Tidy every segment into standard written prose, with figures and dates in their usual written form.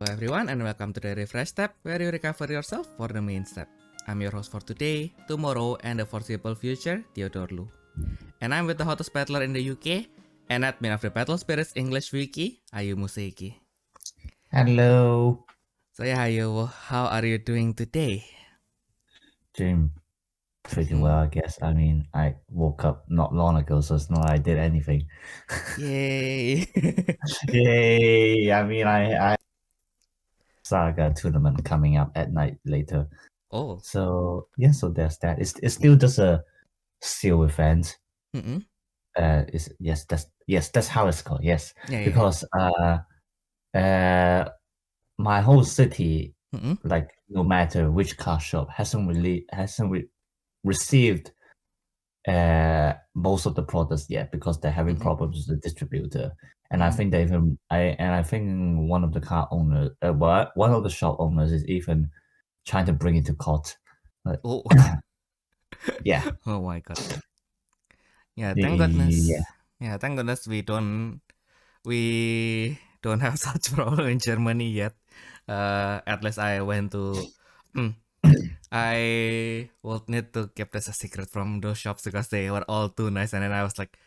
Hello everyone and welcome to the Refresh Step, where you recover yourself for the main step. I'm your host for today, tomorrow, and the foreseeable future, Theodore. And I'm with the hottest battler in the UK, and admin of the Battle Spirits English Wiki, Ayumu Seiki. Hello. So yeah, Ayumu, how are you doing today? Doing pretty well, I guess. I mean, I woke up not long ago, so it's not like I did anything. Yay! Yay! I mean, I Saga tournament coming up at night later. Oh. So yeah, so there's that. It's still just a seal event. Mm-mm. That's how it's called. Yes, Yeah. because my whole city, Mm-mm. like no matter which car shop, hasn't received most of the products yet because they're having problems with the distributor. And I think they even I think one of the car owners, one of the shop owners is even trying to bring it to court. Like, Oh. yeah. Oh my god. Yeah, thank goodness. Yeah. Thank goodness we don't have such problem in Germany yet. At least I went to I will need to keep this a secret from those shops because they were all too nice, and then I was like,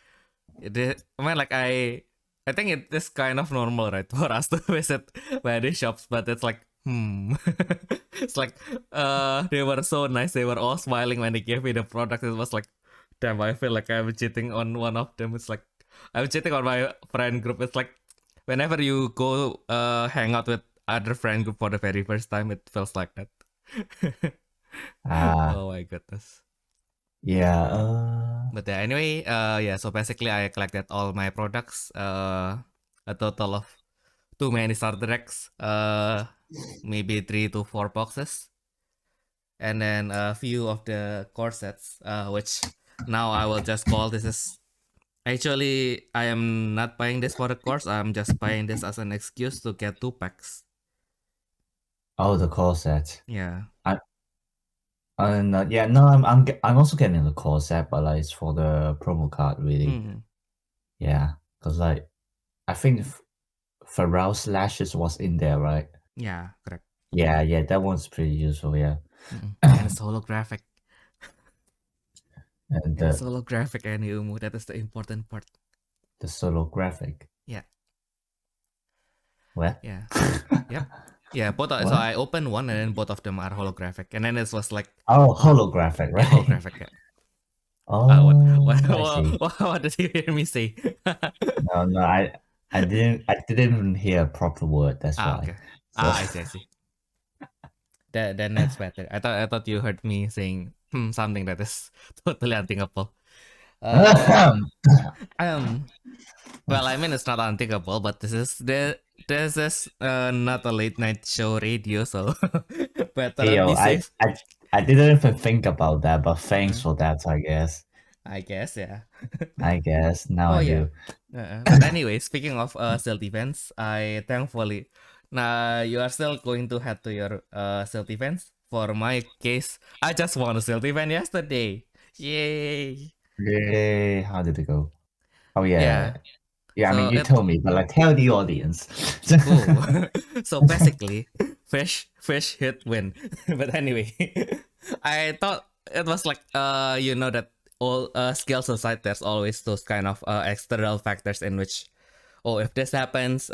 I think it is kind of normal, right, for us to visit wedding shops, but it's like, it's like, they were so nice, they were all smiling when they gave me the product. It was like, damn, I feel like I'm cheating on one of them. It's like, I'm cheating on my friend group. It's like, whenever you go hang out with other friend group for the very first time, it feels like that. Oh my goodness. Yeah. But yeah, anyway, so basically I collected all my products, a total of too many starter decks, maybe 3 to 4 boxes, and then a few of the core sets, which now I will just call this as. Actually, I am not buying this for the course. I'm just buying this as an excuse to get 2 packs. Oh, the core set. Yeah. I'm also getting the core set, but like it's for the promo card, really. Yeah, because like I think Pharrell Slashes was in there, right? Yeah, correct. Yeah, that one's pretty useful. Yeah, and it's holographic. and It's holographic, Ayumu. That is the important part. the holographic. Yeah. What? Yeah. Yep. Yeah, both. So I opened one, and then both of them are holographic, and then it was like, holographic, right? Yeah, holographic. Yeah. Oh, what did you hear me say? No, I didn't hear a proper word. That's why. Okay. I see. Then that's better. I thought you heard me saying something that is totally unthinkable. Well, I mean it's not unthinkable, but this is not a late night show radio, so better be safe. I didn't even think about that, but thanks for that, I guess. I guess, yeah. I guess now I do. But anyway, speaking of stealth events, I thankfully you are still going to head to your stealth events. For my case, I just won a stealth event yesterday. Yay! Yay! How did it go? Oh yeah. I So mean, you told me, but like, tell the audience. So basically, fish hit win. But anyway, I thought it was like that all skills aside, there's always those kind of external factors in which, if this happens,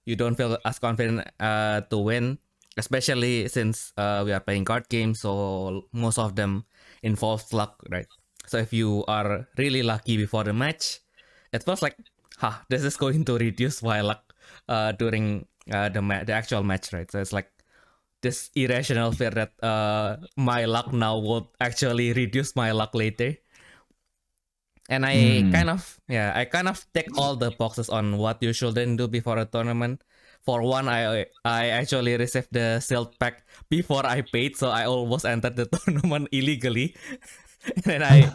you don't feel as confident to win, especially since we are playing card games, so most of them involve luck, right? So if you are really lucky before the match, it feels like, this is going to reduce my luck during the actual match, right? So it's like this irrational fear that my luck now would actually reduce my luck later. And I kind of tick all the boxes on what you shouldn't do before a tournament. For one, I actually received the sealed pack before I paid, so I almost entered the tournament illegally. And then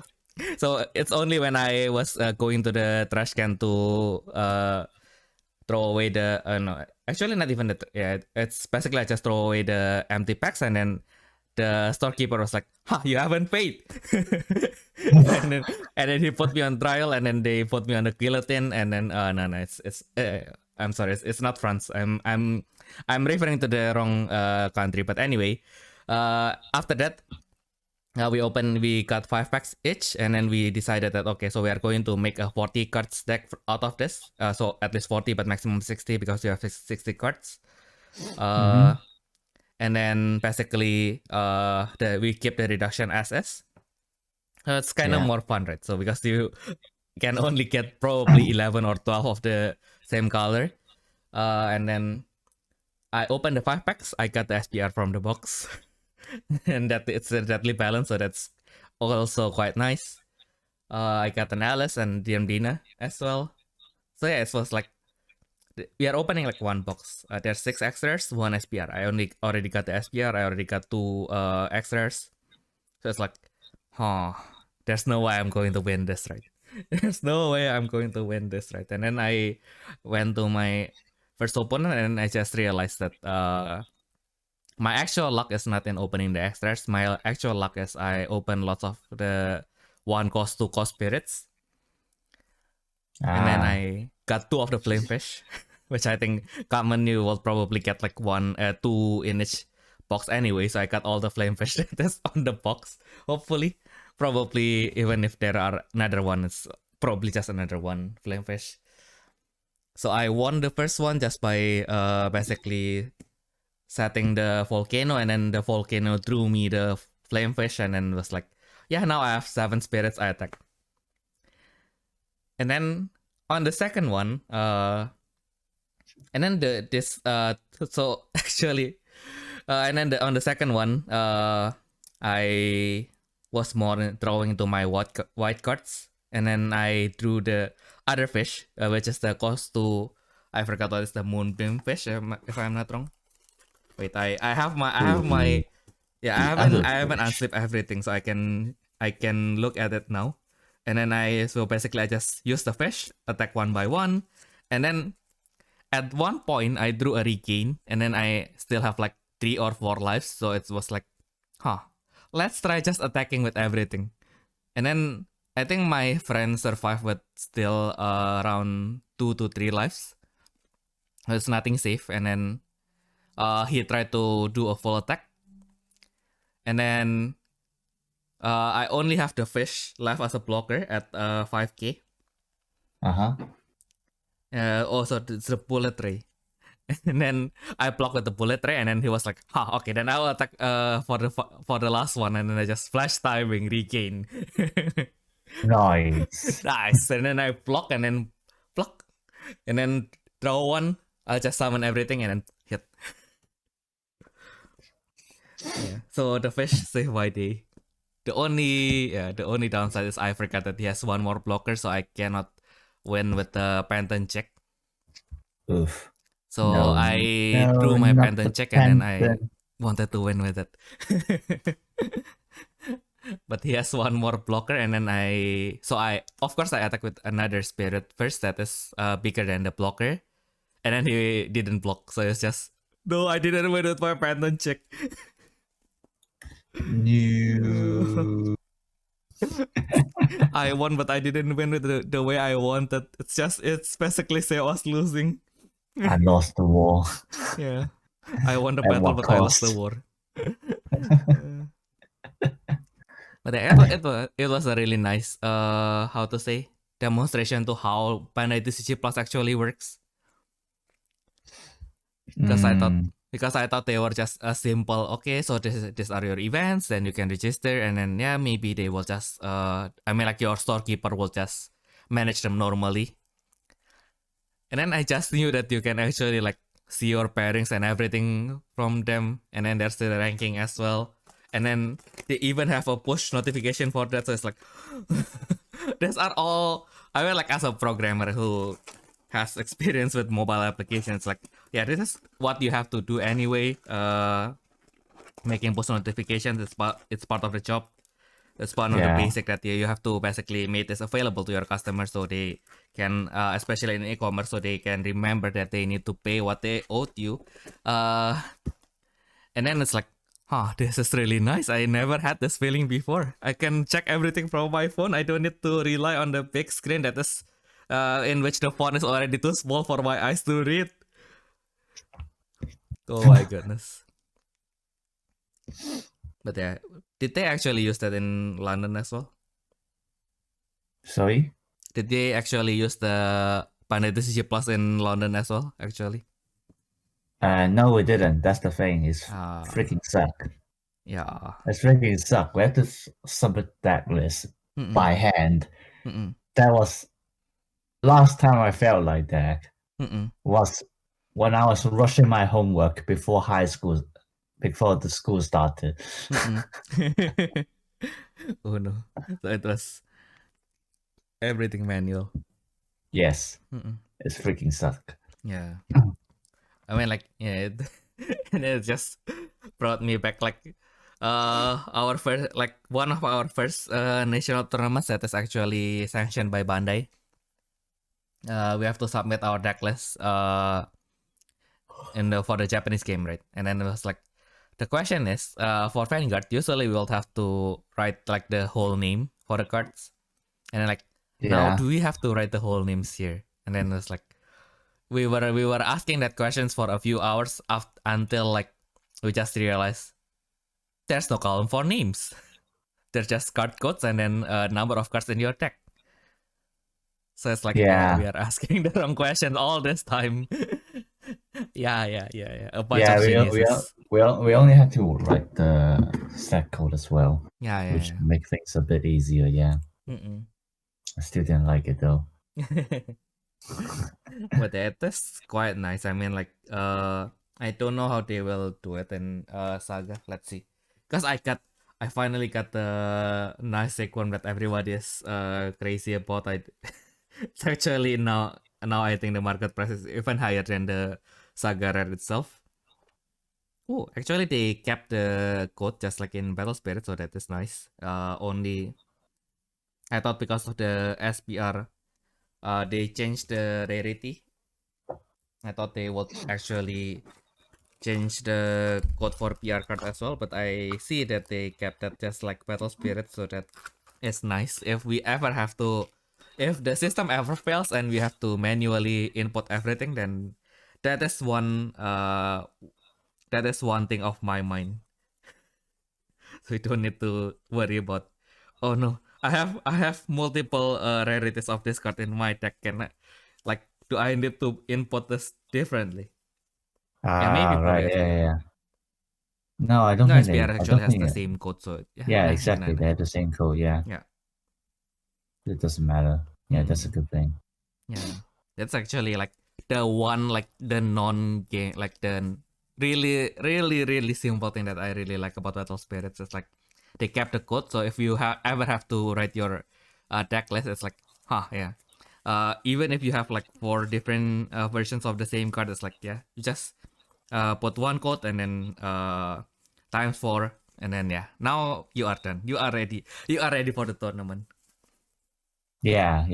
so it's only when I was going to the trash can to throw away the no, actually not even it's basically I just throw away the empty packs, and then the storekeeper was like, you haven't paid. and then he put me on trial, and then they put me on the guillotine, and then no, it's I'm sorry, it's not France. I'm I'm referring to the wrong country, but anyway, after that, we got 5 packs each, and then we decided that okay, so we are going to make a 40 cards deck out of this. So at least 40, but maximum 60 because you have 60 cards. And then basically, we keep the reduction as is. It's kind of more fun, right? So because you can only get probably 11 or 12 of the same color, and then I opened the 5 packs. I got the SPR from the box. And that it's a deadly balance, so that's also quite nice. I got an Alice and Dina as well. So yeah, it was like we are opening like one box. There's 6 extras, 1 SPR. I already got the SPR. I already got 2 extras. So it's like, there's no way I'm going to win this, right? There's no way I'm going to win this, right? And then I went to my first opponent, and I just realized that my actual luck is not in opening the extras. My actual luck is I open lots of the 1 cost 2 cost spirits. And then I got 2 of the flamefish, which I think common you will probably get like 2 in each box anyway. So I got all the flamefish that's on the box. Hopefully, probably even if there are another one, it's probably just another 1 flamefish. So I won the first one just by basically setting the volcano, and then the volcano drew me the flamefish, and then was like, yeah, now I have 7 spirits, I attack. And then on the second one, and then so actually, and then on the second one, I was more drawing to my white cards, and then I drew the other fish, which is the cost to, I forgot what is the moonbeam fish, if I'm not wrong. Wait, I haven't unslipped everything, so I can look at it now. And then I just use the fish, attack 1 by 1, and then at one point I drew a regain, and then I still have like 3 or 4 lives, so it was like, let's try just attacking with everything. And then I think my friend survived with still around 2 to 3 lives. It's nothing safe, and then he tried to do a full attack, and then I only have the fish left as a blocker at 5k. Also, it's the bullet ray. And then I blocked with the bullet ray, and then he was like, okay, then I'll attack for the last one, and then I just flash timing, regain. Nice. Nice. And then I block, and then block, and then draw 1. I'll just summon everything and then hit. Yeah. So the fish save my day. The only downside is I forgot that he has 1 more blocker, so I cannot win with the Pantheon check. Oof. So I drew my Pantheon check, and then I wanted to win with it. But he has 1 more blocker, and then I of course I attack with another spirit first that is bigger than the blocker, and then he didn't block, so it's just, no, I didn't win with my Pantheon check. No. I won, but I didn't win with the way I wanted. It's basically say I was losing. I lost the war. Yeah, I won the battle, but I lost the war. But it was a really nice how to say, demonstration to how Bandai TCG Plus actually works. Because I thought they were just a simple, okay, so these are your events, then you can register, and then maybe they will just like your storekeeper will just manage them normally. And then I just knew that you can actually like see your pairings and everything from them, and then there's the ranking as well. And then they even have a push notification for that, so it's like these are all, I mean, like, as a programmer who has experience with mobile applications, like, yeah, this is what you have to do anyway. Making push notifications, it's part of the job. It's part of the basic that you have to basically make this available to your customers, so they can, especially in e-commerce, so they can remember that they need to pay what they owed you. And then it's like, this is really nice. I never had this feeling before. I can check everything from my phone. I don't need to rely on the big screen that is in which the font is already too small for my eyes to read. Oh my goodness. But yeah, did they actually use that in London as well? Sorry? Did they actually use the Pandai Plus in London as well, actually? No, we didn't. That's the thing. It's Ah. freaking suck. Yeah. It's freaking suck. We have to submit that list by hand. That was last time I felt like that was when I was rushing my homework before the school started. Oh no. So it was everything manual. Yes. It's freaking suck. Yeah. I mean, like, yeah, and it just brought me back, like, our first, like, one of our first national tournaments that is actually sanctioned by Bandai. We have to submit our deck list for the Japanese game, right? And then it was like, the question is, for Vanguard, usually we will have to write like the whole name for the cards, and then like, now do we have to write the whole names here? And then it was like, we were asking that questions for a few hours until like we just realized there's no column for names. There's just card codes and then a number of cards in your deck. So it's like, yeah, we are asking the wrong question all this time. Yeah. A bunch of geniuses. We only had to write the set code as well. Yeah. Which make things a bit easier, yeah. I still didn't like it though. But it is quite nice. I mean, like, I don't know how they will do it in Saga. Let's see. Because I finally got the nice one that everybody is crazy about. It's actually now I think the market price is even higher than the Saga Rare itself. Oh, actually they kept the code just like in Battle Spirit, so that is nice. Only I thought because of the SPR, they changed the rarity. I thought they would actually change the code for PR card as well, but I see that they kept that just like Battle Spirit, so that is nice. If the system ever fails and we have to manually input everything, then that is one thing off my mind. So we don't need to worry about, oh no, I have multiple rarities of this card in my deck. Do I need to input this differently? Maybe for Right, the SPR. yeah. No, I don't No, think SPR actually has the same code, so yeah, exactly. They have the same code, yeah. Yeah. It doesn't matter. Yeah, that's a good thing. Yeah. That's actually like the one, like the non-game, like the really, really, really simple thing that I really like about Battle Spirits. It's like they kept the code, so if you ever have to write your deck list, it's like, yeah. Even if you have like 4 different versions of the same card, it's like, yeah, you just put one code and then times 4, and then yeah, now you are done. You are ready. You are ready for the tournament. Yeah.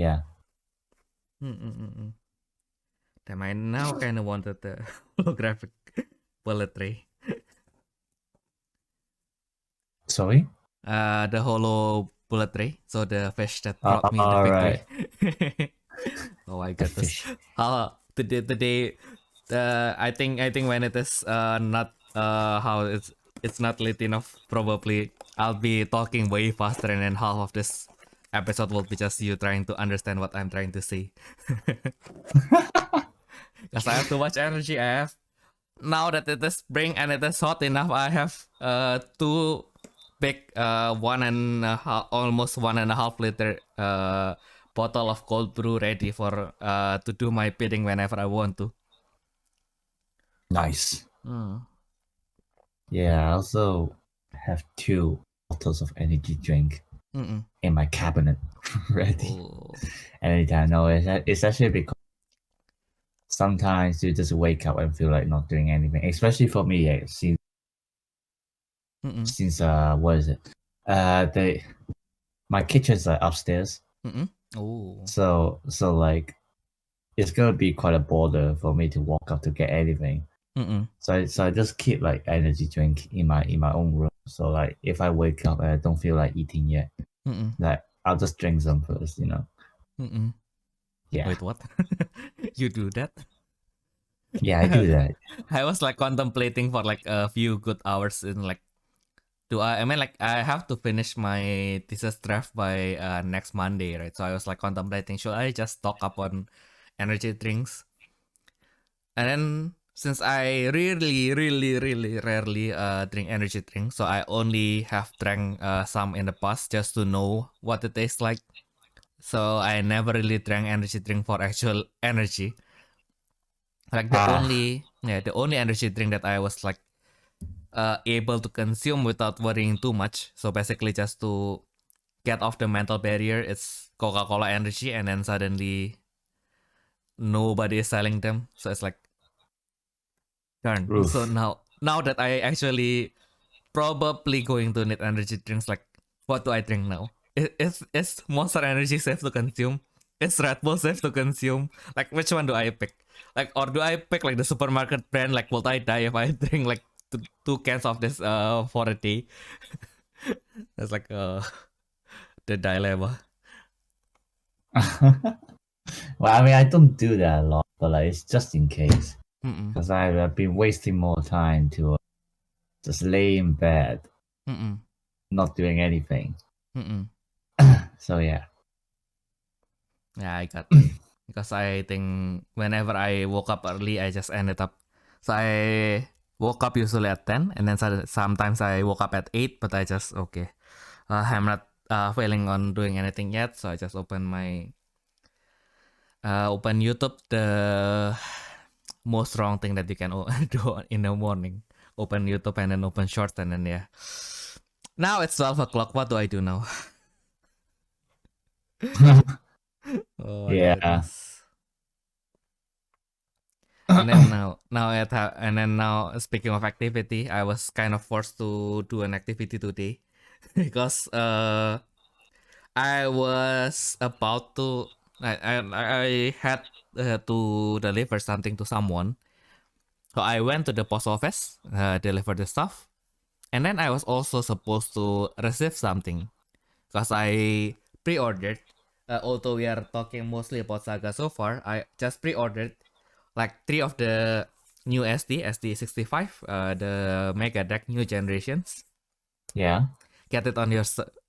Damn, I now kind of wanted the holographic bullet tray. Sorry? The holo bullet tray. So the fish that brought me the victory. Right. Oh my goodness. Today, I think when it is not how it's not late enough, probably I'll be talking way faster, and then half of this episode will be just you trying to understand what I'm trying to say. Because I have too much energy. I have, now that it is spring and it is hot enough, I have 2 big almost 1.5 liter bottle of cold brew ready for to do my bidding whenever I want to. Nice. Yeah, I also have 2 bottles of energy drink in my cabinet ready. Anytime. No, it's actually because sometimes you just wake up and feel like not doing anything. Especially for me, since what is it? My kitchen's like upstairs. Oh. So like it's gonna be quite a bother for me to walk up to get anything. So I just keep like energy drink in my own room. So like if I wake up and I don't feel like eating yet, like I'll just drink some first, Yeah. Wait, what? You do that? Yeah, I do that. I was like contemplating for like a few good hours in like, I mean like I have to finish my thesis draft by next Monday, right? So I was like contemplating, should I just stock up on energy drinks? And then since I really rarely drink energy drinks, so I only have drank some in the past just to know what it tastes like. So I never really drank energy drink for actual energy. Like the only energy drink that I was like able to consume without worrying too much. So basically just to get off the mental barrier, it's Coca-Cola Energy, and then suddenly nobody is selling them. So it's like, darn. So Oof. now that I actually probably going to need energy drinks, like what do I drink now? Is Monster Energy safe to consume? Is Red Bull safe to consume? Like which one do I pick? Like, or do I pick like the supermarket brand? Like, will I die if I drink like two cans of this for a day? That's like the dilemma. Well, I mean, I don't do that a lot, but like it's just in case Mm-mm. because I've been wasting more time to just lay in bed, Mm-mm. not doing anything. Mm-mm. So yeah. Yeah, I got that. Because I think whenever I woke up early, I just ended up. So I woke up usually at 10, and then sometimes I woke up at 8, but I just, okay, I'm not feeling on doing anything yet, so I just open YouTube, the most wrong thing that you can do in the morning. Open YouTube and then open Shorts, and then yeah. Now it's 12 o'clock. What do I do now? Oh my Yeah. goodness. And then now speaking of activity, I was kind of forced to do an activity today because I was about to I had to deliver something to someone. So I went to the post office, deliver the stuff, and then I was also supposed to receive something because I pre-ordered. Although we are talking mostly about Saga so far, I just pre-ordered like 3 of the new SD65, the Mega Deck new generations. Yeah. Get it on your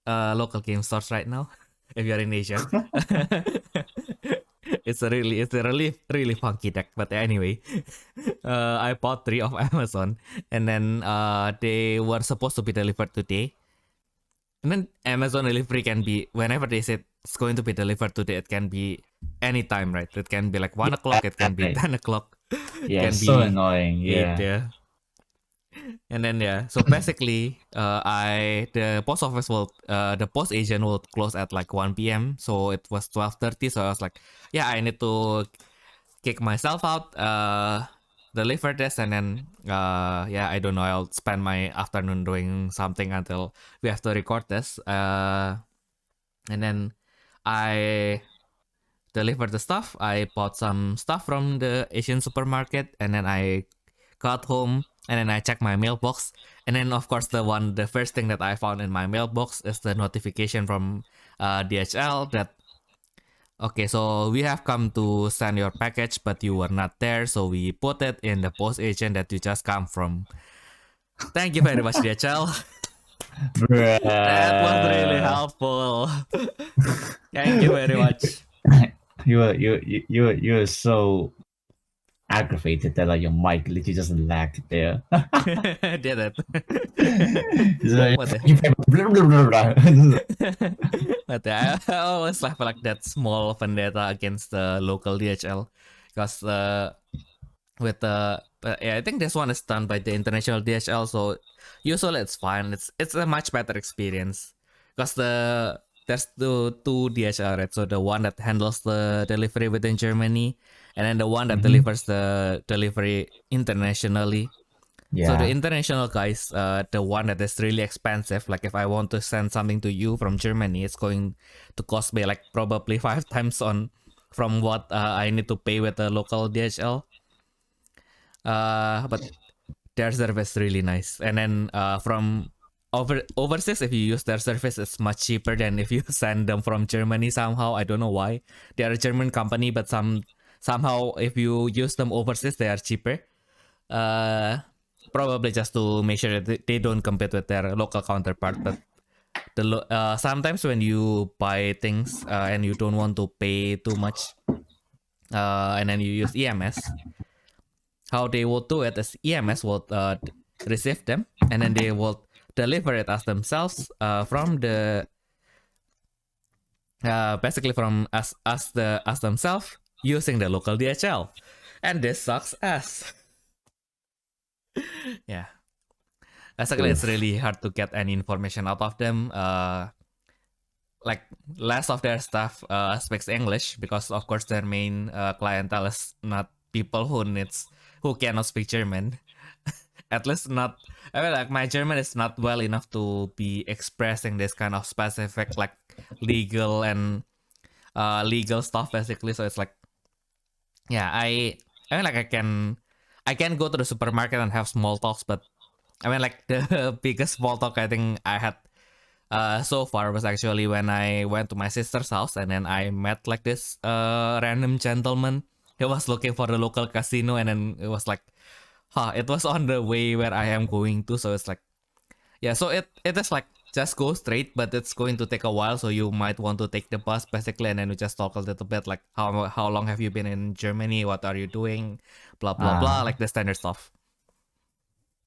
local game stores right now if you're in Asia. It's a really funky deck, but anyway, I bought 3 of Amazon, and then they were supposed to be delivered today. And then Amazon delivery can be whenever they said it's going to be delivered today. It can be anytime, right? It can be like 1 o'clock. It can be 10 o'clock. It Yeah, can so be annoying. 8. Yeah. Yeah. And then yeah, so basically, the post office the post agent will close at like 1 p.m. So it was 12:30. So I was like, yeah, I need to kick myself out, deliver this, and then yeah, I don't know. I'll spend my afternoon doing something until we have to record this. And then I delivered the stuff. I bought some stuff from the Asian supermarket, and then I got home, and then I checked my mailbox, and then of course the first thing that I found in my mailbox is the notification from DHL that, okay, so we have come to send your package, but you were not there, so we put it in the post agent that you just come from. Thank you very much, DHL. That was really helpful. Thank you very much. You are so aggravated that like your mic literally just lagged there. Did it. It's like, What the? But I always have like that small vendetta against the local DHL because with the yeah, I think this one is done by the international DHL, so usually it's fine. It's a much better experience because there's two DHL, right? So the one that handles the delivery within Germany, and then the one that delivers the delivery internationally. So the Yeah. international guys, the one that is really expensive, like if I want to send something to you from Germany, it's going to cost me like probably 5 times on from what I need to pay with the local DHL. But their service really nice. And then from overseas, if you use their service, it's much cheaper than if you send them from Germany somehow. I don't know why. They are a German company, but somehow if you use them overseas, they are cheaper. Probably just to make sure that they don't compete with their local counterpart. But sometimes when you buy things and you don't want to pay too much, and then you use EMS, how they will do it is EMS will receive them and then they will deliver it as themselves from the basically from as themselves using the local DHL, and this sucks ass. Yeah, basically it's really hard to get any information out of them. Like less of their staff speaks English because of course their main clientele is not people who cannot speak German. At least not. I mean, like my German is not well enough to be expressing this kind of specific like legal and legal stuff basically. So it's like, yeah, I mean like I can go to the supermarket and have small talks, but I mean like the biggest small talk I think I had so far was actually when I went to my sister's house and then I met like this random gentleman. He was looking for the local casino and then it was like, it was on the way where I am going to. So it's like, yeah, so it is like just go straight, but it's going to take a while. So you might want to take the bus basically, and then we just talk a little bit like how long have you been in Germany? What are you doing? Blah blah blah, like the standard stuff.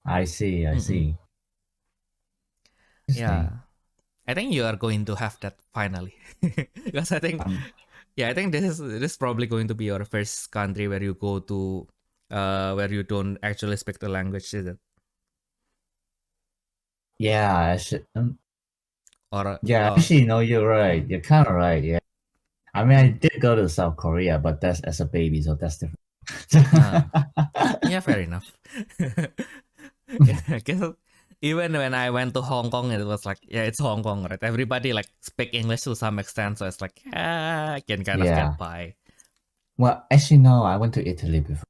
I see. Yeah, I think you are going to have that finally, because I think, I think this is probably going to be your first country where you go to, where you don't actually speak the language, is it? Yeah, I should. Or actually, no, you're right. You're kind of right. Yeah, I mean, I did go to South Korea, but that's as a baby, so that's different. Yeah, fair enough. Yeah, because even when I went to Hong Kong, it was like, yeah, it's Hong Kong, right? Everybody like speak English to some extent, so it's like, I can kind of get by. Well, actually, no, I went to Italy before.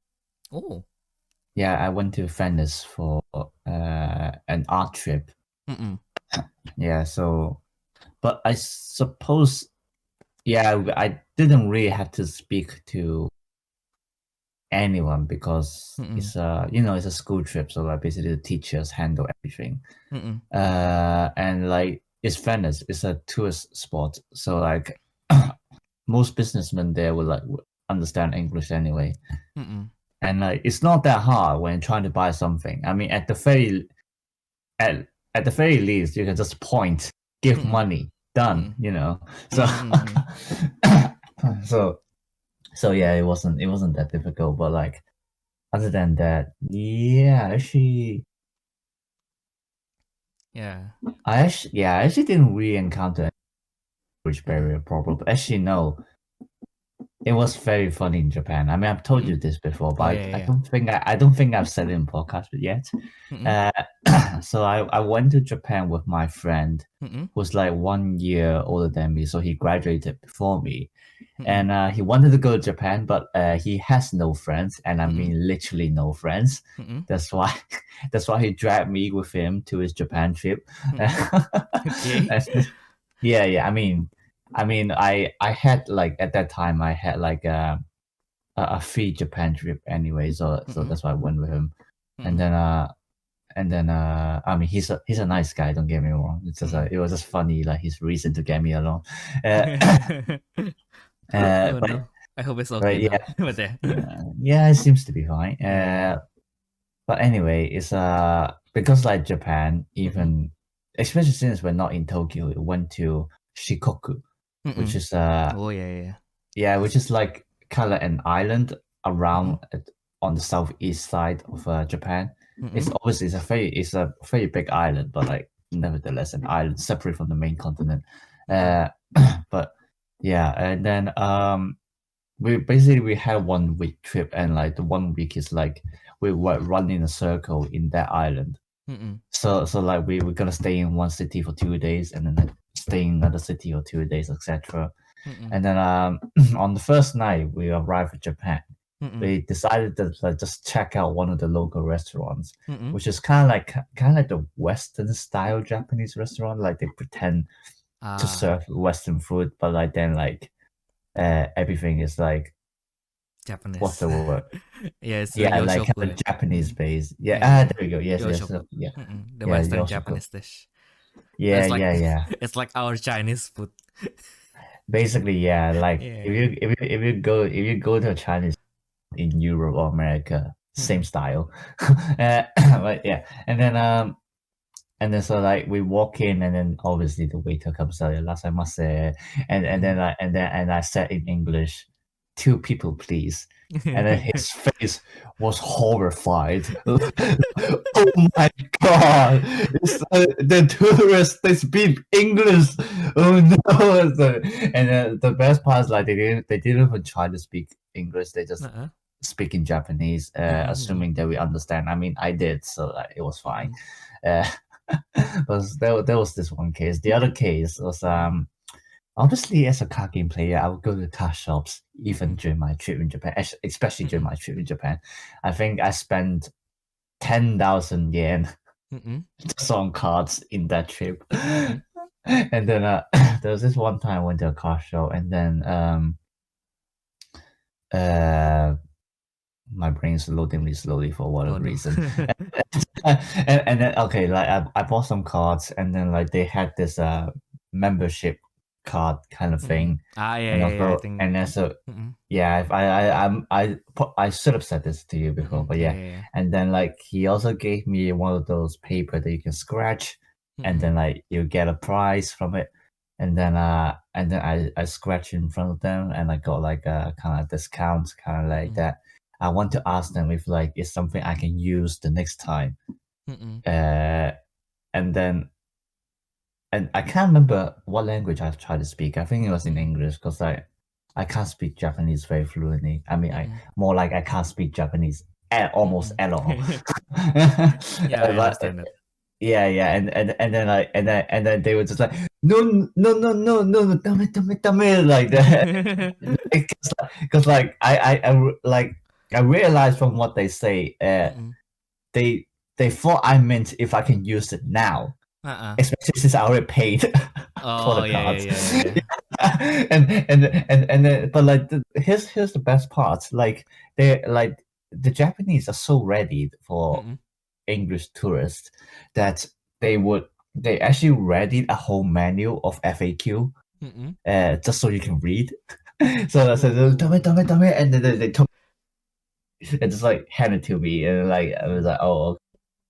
Oh. Yeah, I went to Venice for an art trip. Yeah, so, but I suppose, yeah, I didn't really have to speak to anyone because it's a school trip, so like basically the teachers handle everything. And like it's Venice, it's a tourist spot, so like most businessmen there would understand English anyway. And like it's not that hard when trying to buy something. I mean, at the very least, you can just point, give money, done. You know, so yeah, it wasn't that difficult. But like other than that, yeah, actually, I actually didn't really encounter any language barrier problem. But actually, no. It was very funny in Japan. I mean, I've told you this before, but I don't think I've said it in podcast yet. So I went to Japan with my friend, who's like 1 year older than me. So he graduated before me, and he wanted to go to Japan, but he has no friends, and I mean literally no friends. That's why he dragged me with him to his Japan trip. Yeah. I mean, I had like at that time I had like a free Japan trip anyway, so that's why I went with him. And then I mean he's a nice guy. Don't get me wrong. It's just it was just funny, like his reason to get me along. But no. I hope it's okay. Yeah, but yeah, it seems to be fine. But anyway, it's because like Japan, even especially since we're not in Tokyo, we went to Shikoku, which is which is like kind of an island around on the southeast side of Japan. It's obviously it's a very big island, but like nevertheless an island separate from the main continent. But yeah, and then we had 1 week trip, and like the 1 week is like we were running a circle in that island. So like we're gonna stay in one city for 2 days, and then like, stay in another city for 2 days, etc. And then on the first night we arrived in Japan. We decided to just check out one of the local restaurants, which is kind of like the Western style Japanese restaurant. Like they pretend to serve Western food, but like then like everything is like Japanese. What's the word? Yeah, it's Yeah, like Yoshoku. kind of Japanese base. Yeah, there we go. Yes, Yoshoku. yeah. The Yeah, Western Yoshoku. Japanese dish. Yeah, It's like, yeah. It's like our Chinese food. Basically, yeah. Like Yeah. if you go to a Chinese in Europe or America, same style. But yeah, and then so like we walk in, and then obviously the waiter comes out. Last I must say, and I said in English, 2 people, please. And then his face was horrified. Oh my god! The tourists, they speak English. Oh no! And the best part is like they didn't even try to speak English. They just speak in Japanese, assuming that we understand. I mean, I did, so it was fine. But there was this one case. The other case was obviously as a card game player, I would go to card shops even during my trip in Japan, especially during my trip in Japan. I think I spent 10,000 yen just on cards in that trip. And then there was this one time I went to a card shop, and then my brain's loading really slowly for whatever reason. And then okay, like I bought some cards, and then like they had this membership card kind of thing. I think. And then so yeah, I should have said this to you before, but yeah. And then like he also gave me one of those paper that you can scratch, and then like you get a prize from it. And then I scratched in front of them, and I got like a kind of discount, kind of like that. I want to ask them if like it's something I can use the next time. And I can't remember what language I tried to speak. I think it was in English, because like I can't speak Japanese very fluently. I mean, I can't speak Japanese almost at all. Yeah, I understand that. Yeah, and then they were just like, no, damn it, like that. Because like I realized from what they say, they thought I meant if I can use it now, especially since I already paid for the cards. And then, but like here's the best part. Like they like the Japanese are so ready for English tourists that they actually readied a whole menu of FAQ just so you can read. So damn it, and then they took and just like handed it to me, and like I was like, oh, okay,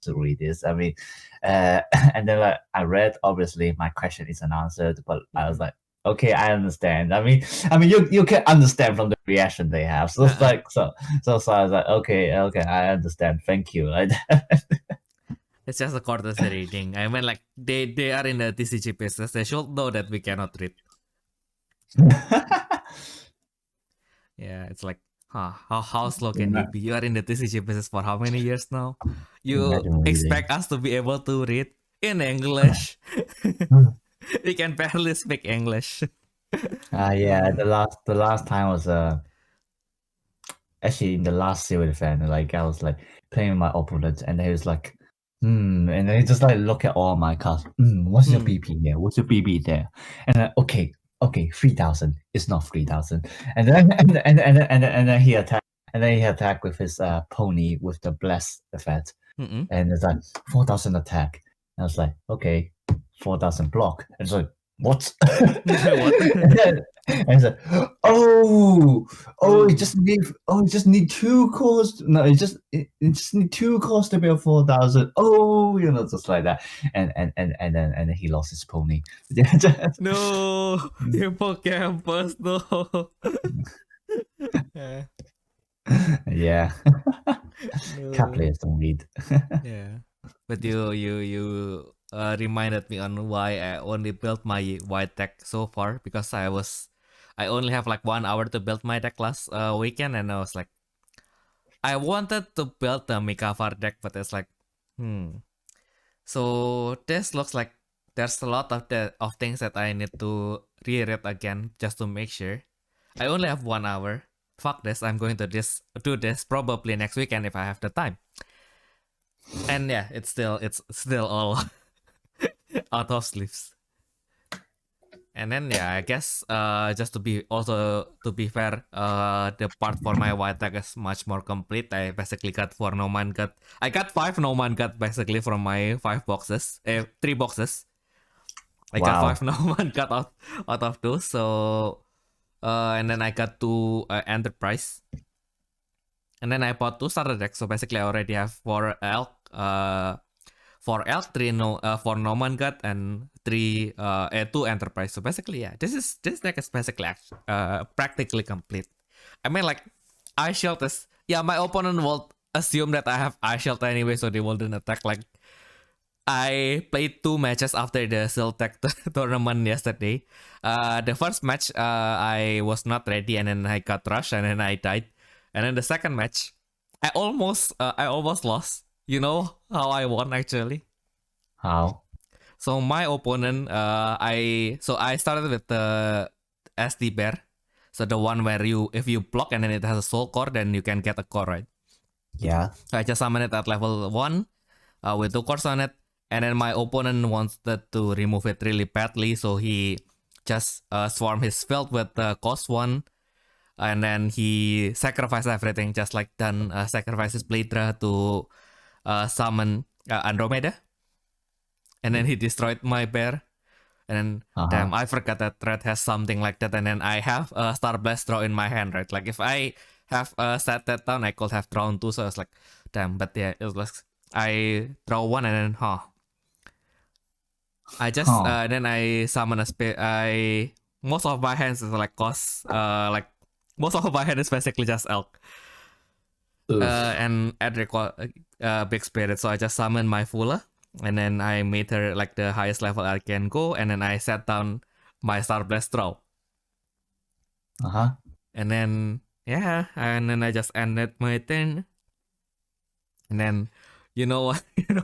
to read this. I mean, and then like I read, obviously my question isn't answered, but I was like, okay, I understand. I mean, you can understand from the reaction they have. So it's like so I was like, okay, I understand. Thank you. Like it's just a courtesy reading. I mean, like they are in the TCG business. They should know that we cannot read. Yeah, it's like, how slow can you be? You are in the TCG business for how many years now? You expect us to be able to read in English? We can barely speak English. Yeah, the last time was actually in the last series event. Like I was like playing with my opponent, and he was like, and then he just like look at all my cards. What's your BP here? What's your BP there? And then, okay, 3,000. It's not 3,000. And then he attacked. And then he attacked with his pony with the bless effect. And it's like 4,000 attack. And I was like, okay, 4,000 block. And it's like, what? And it's like, it just need 2 cores. No, it just need 2 cores to build 4,000. Oh, just like that. And then he lost his pony. No, hippocampus, no. Yeah. Cat players don't read. Yeah, but you reminded me on why I only built my white deck so far, because I only have like 1 hour to build my deck last weekend, and I was like, I wanted to build the Mikavar deck, but it's like, so this looks like there's a lot of things that I need to reread again just to make sure. I only have 1 hour. Fuck this, I'm going to do this probably next weekend if I have the time. And yeah, it's still all out of sleeves. And then yeah, I guess just to be fair, the part for my white tag is much more complete. I basically got 4 Noman gut. I got 5 Noman gut basically from my 3 boxes. I got 5 Noman gut out of those. So and then I got 2 Enterprise. And then I bought 2 starter decks. So basically I already have 4 elk, 4 elk, 4 Noman gut, and 2 Enterprise. So basically, yeah, this deck is basically practically complete. I mean, like, Ice Shield is, yeah, my opponent will assume that I have Ice Shield anyway, so they wouldn't attack. Like, I played 2 matches after the Siltech tournament yesterday. The first match, I was not ready, and then I got rushed, and then I died. And then the second match, I almost lost. You know how I won actually? How? So my opponent, I started with the SD bear. So the one where if you block and then it has a soul core, then you can get a core, right? Yeah. So I just summoned it at level 1 with 2 cores on it. And then my opponent wanted to remove it really badly. So he just swarmed his field with the cost 1. And then he sacrificed everything, just like Dan sacrifices Bladra to summon Andromeda. And then he destroyed my bear. And then, damn, I forgot that Red has something like that. And then I have a Star Blast draw in my hand, right? Like, if I have set that down, I could have drawn 2. So I was like, damn, but yeah, it was like, I draw 1 and then, I just, then I summon a spear. Most of my hands is like most of my hand is basically just elk. And Edric big spirit, so I just summoned my Fula, and then I made her like the highest level I can go, and then I set down my Star Blast draw. And then yeah, and then I just ended my turn. And then you know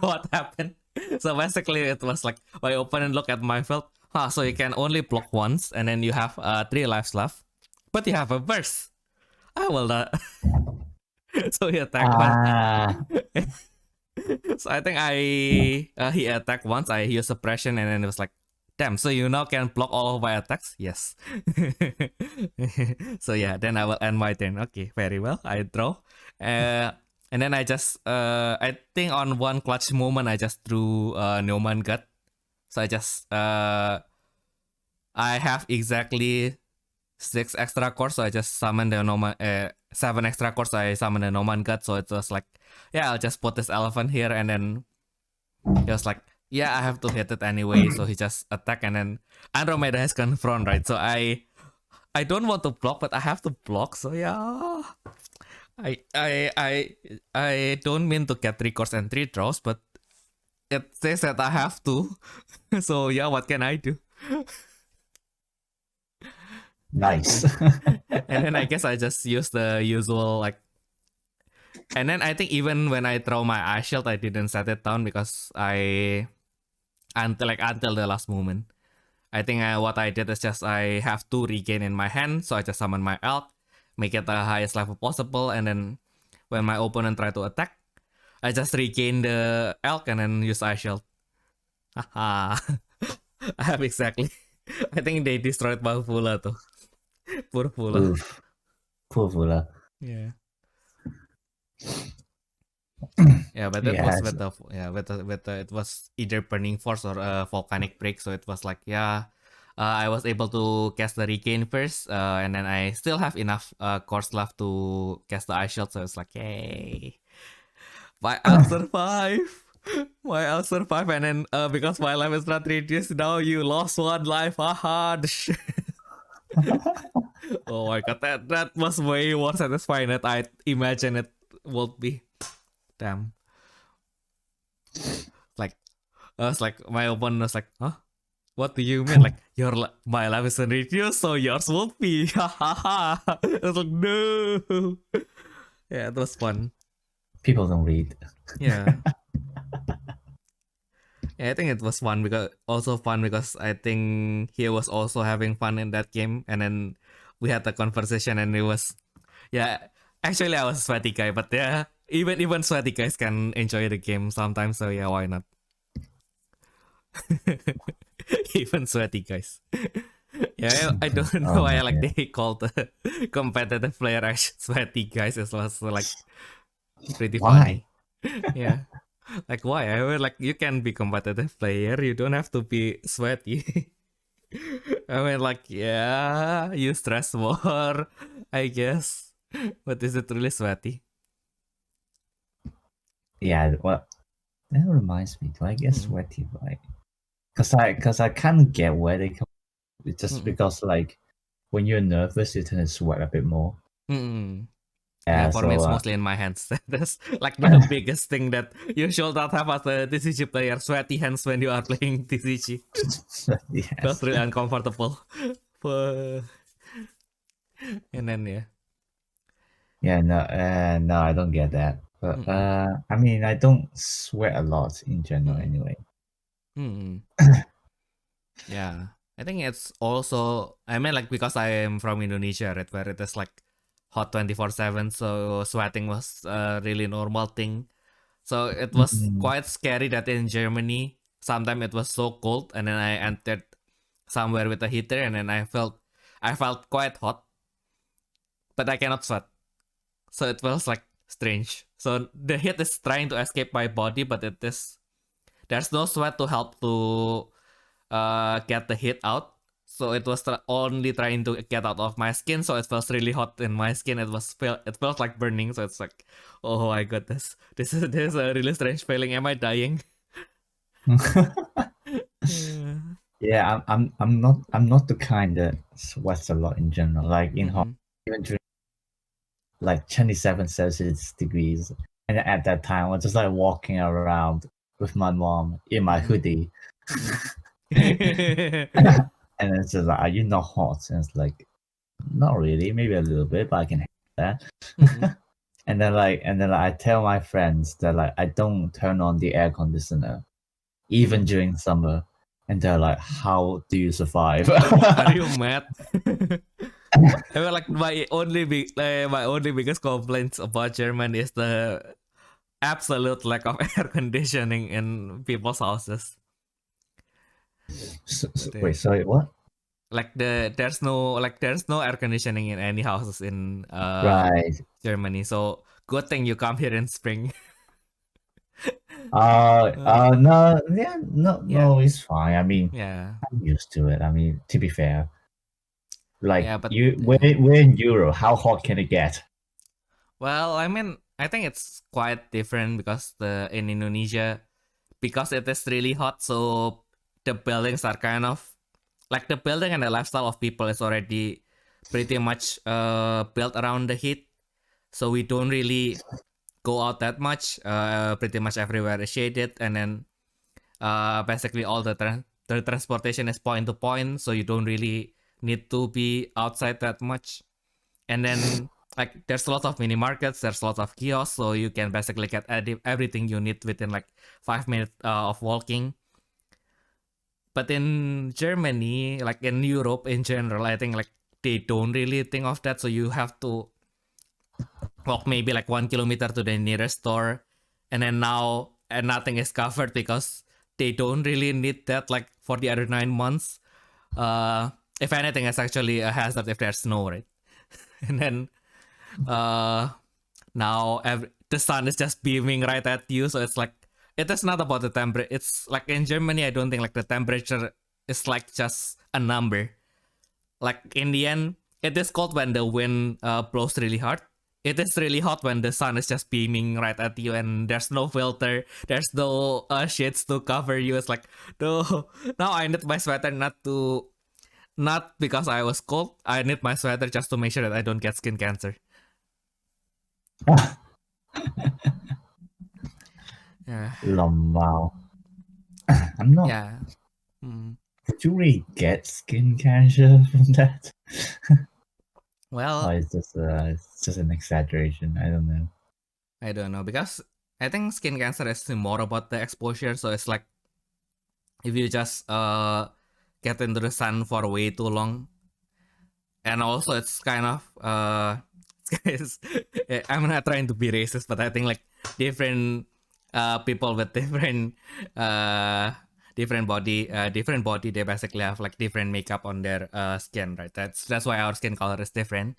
what happened? So basically it was like my opponent looked at my field. So you can only block once, and then you have 3 lives left, but you have a burst. I will not. So he attacked once. So I think he attacked once. I used suppression, and then it was like, damn. So you now can block all of my attacks. Yes. So yeah, then I will end my turn. Okay, very well. I draw. And then I just I think on one clutch moment I just drew Noman Gut. So I just I have exactly 6 extra cores, so I just summoned the Noman 7 extra cores, so I summoned the Noman Gut. So it was like, yeah, I'll just put this elephant here, and then he was like, yeah, I have to hit it anyway. So he just attack, and then Andromeda has confront, right? So I don't want to block, but I have to block. So yeah, I don't mean to get 3 cores and 3 draws, but it says that I have to. So yeah, what can I do? Nice. And then I guess I just use the usual like. And then I think even when I throw my Ice Shield, I didn't set it down because until the last moment. I think what I did is just I have 2 regain in my hand, so I just summon my elk, make it the highest level possible, and then when my opponent try to attack, I just regain the elk and then use Ice Shield. Haha. I have exactly. I think they destroyed my Fula too. Poor Fula. Poor Fula. Yeah. Yeah, but that was with the it was either Burning Force or Volcanic Break, so it was like, yeah, I was able to cast the Regain first, and then I still have enough cores left to cast the Ice Shield, so it's like, yay, I'll survive. I'll survive, and then because my life is not reduced, now you lost 1 life, haha. Oh my god, that was way more satisfying than I imagined it would be. Damn. Like, I was like, my opponent was like, huh? What do you mean? Like, my life isn't reduced, so yours won't be. I was like, no. Yeah, it was fun. People don't read. Yeah. Yeah, I think it was fun because I think he was also having fun in that game, and then we had a conversation, and it was, yeah. Actually, I was a sweaty guy, but yeah, even sweaty guys can enjoy the game sometimes. So yeah, why not? Even sweaty guys. Yeah, I don't know Oh why my like God. they called the competitive player as sweaty guys. It was like pretty Why? funny. Yeah. Like why? I mean like you can be competitive player, you don't have to be sweaty. I mean like yeah, you stress more, I guess. But is it really sweaty? Yeah, well, that reminds me. Do I get Mm-mm. sweaty? Like, cause I can't get where they come. It's just Mm-mm. because like when you're nervous, you tend to sweat a bit more. Mm-mm. Yeah, Yeah, for me so it's mostly in my hands. That's like the biggest thing that you should not have as a TCG player. Sweaty hands when you are playing TCG. Feels yes. really uncomfortable. But- and then yeah. Yeah, no, I don't get that. But Mm-mm. I mean, I don't sweat a lot in general Mm-mm. anyway. Mm-mm. Yeah. I think it's also I mean like because I am from Indonesia, right, where it is like hot 24/7, so sweating was a really normal thing. So it was Mm. quite scary that in Germany sometimes it was so cold and then I entered somewhere with a heater and then I felt quite hot, but I cannot sweat. So it was like strange. So the heat is trying to escape my body, but there's no sweat to help to get the heat out. So it was only trying to get out of my skin. So it feels really hot in my skin. It felt like burning. So it's like, oh my goodness, this is a really strange feeling. Am I dying? Yeah. Yeah, I'm not the kind that sweats a lot in general. Like in hot, Mm-mm. even during like 27 Celsius degrees, and at that time I was just like walking around with my mom in my Mm-mm. hoodie, Mm-mm. and it's just like, are you not hot? And it's like, not really, maybe a little bit, but I can handle that. Mm-mm. And then I tell my friends that like I don't turn on the air conditioner even Mm-mm. during summer, and they're like, "How do you survive?" Are you mad? I mean, like my only biggest complaints about Germany is the absolute lack of air conditioning in people's houses. But yeah. Wait, sorry, what? Like there's no air conditioning in any houses in Right. Germany. So good thing you come here in spring. No, yeah, no, Yeah, no, it's fine. I mean, yeah, I'm used to it. I mean, to be fair, like yeah. But you, yeah. we're in Europe. How hot can it get? Well, I mean, I think it's quite different because the in Indonesia because it is really hot, so the buildings are kind of like the building and the lifestyle of people is already pretty much built around the heat. So we don't really go out that much. Pretty much everywhere is shaded, and then basically all the transportation is point to point, so you don't really need to be outside that much. And then like there's a lot of mini markets, there's a lot of kiosks, so you can basically get everything you need within like 5 minutes of walking. But in Germany, like in Europe in general, I think like they don't really think of that, so you have to walk maybe like 1 kilometer to the nearest store, and then now and nothing is covered because they don't really need that like for the other 9 months. uh if anything, it's actually a hazard if there's snow, right? And then uh now the sun is just beaming right at you, so it's like it is not about the temperature. It's like in Germany, I don't think like the temperature is like just a number. Like in the end, it is cold when the wind blows really hard. It is really hot when the sun is just beaming right at you and there's no filter, there's no shades to cover you. It's like, no, now I need my sweater not because I was cold. I need my sweater just to make sure that I don't get skin cancer. Yeah, Wow. I'm not. yeah. Mm. Would you really get skin cancer from that? Or Well, it's just an exaggeration. I don't know. I don't know because I think skin cancer is more about the exposure. So it's like if you just get into the sun for way too long, and also it's kind of guys, I'm not trying to be racist, but I think like different people with different uh different body, they basically have like different makeup on their skin, right? That's why our skin color is different.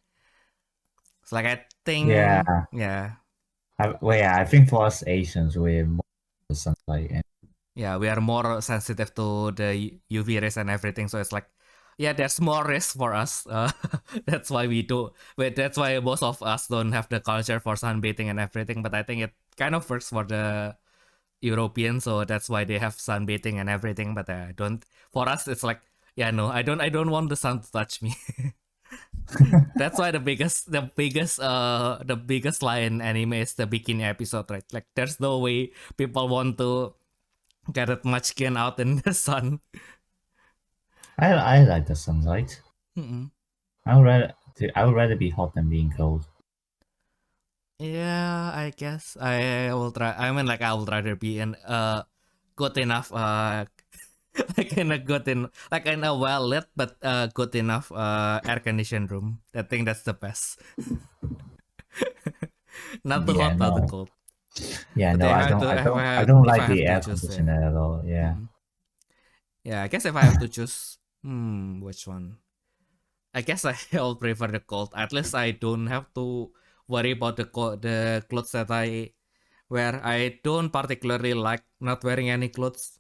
It's like I think, Yeah. yeah, I think for us Asians, we're more the sunlight. And yeah, we are more sensitive to the UV rays and everything. So it's like, yeah, there's more risk for us. That's why we do. But that's why most of us don't have the culture for sunbathing and everything. But I think it kind of works for the European, so that's why they have sunbathing and everything. But don't. For us, it's like, yeah, no, I don't want the sun to touch me. That's why the biggest lie in anime is the bikini episode, right? Like, there's no way people want to get that much skin out in the sun. I like the sunlight. Mm-mm. I would rather be hot than being cold. Yeah, I guess I will try. I mean, like, I would rather be in good enough like in a well lit but good enough air conditioned room. I think that's the best. Not too hot, not too cold. Yeah, But no, if I have don't. to, I if don't. I I have, don't if like I have the to air choose, conditioner at all. Yeah. Yeah, I guess if I have to choose, which one? I guess I'll prefer the cold. At least I don't have to worry about the clothes that I wear. I don't particularly like not wearing any clothes,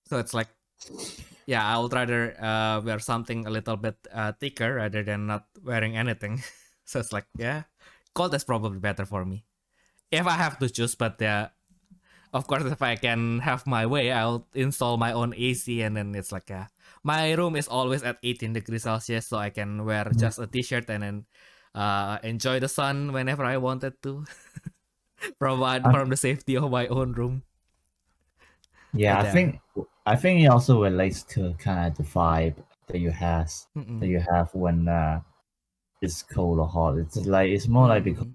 so it's like, yeah, I would rather wear something a little bit thicker rather than not wearing anything. So it's like, yeah, cold is probably better for me if I have to choose. But yeah, of course, if I can have my way, I'll install my own AC, and then it's like, my room is always at 18 degrees Celsius, so I can wear just a t-shirt and then enjoy the sun whenever I wanted to, from the safety of my own room. Yeah, But yeah, I think it also relates to kind of the vibe that mm-mm. you have when it's cold or hot. It's more like because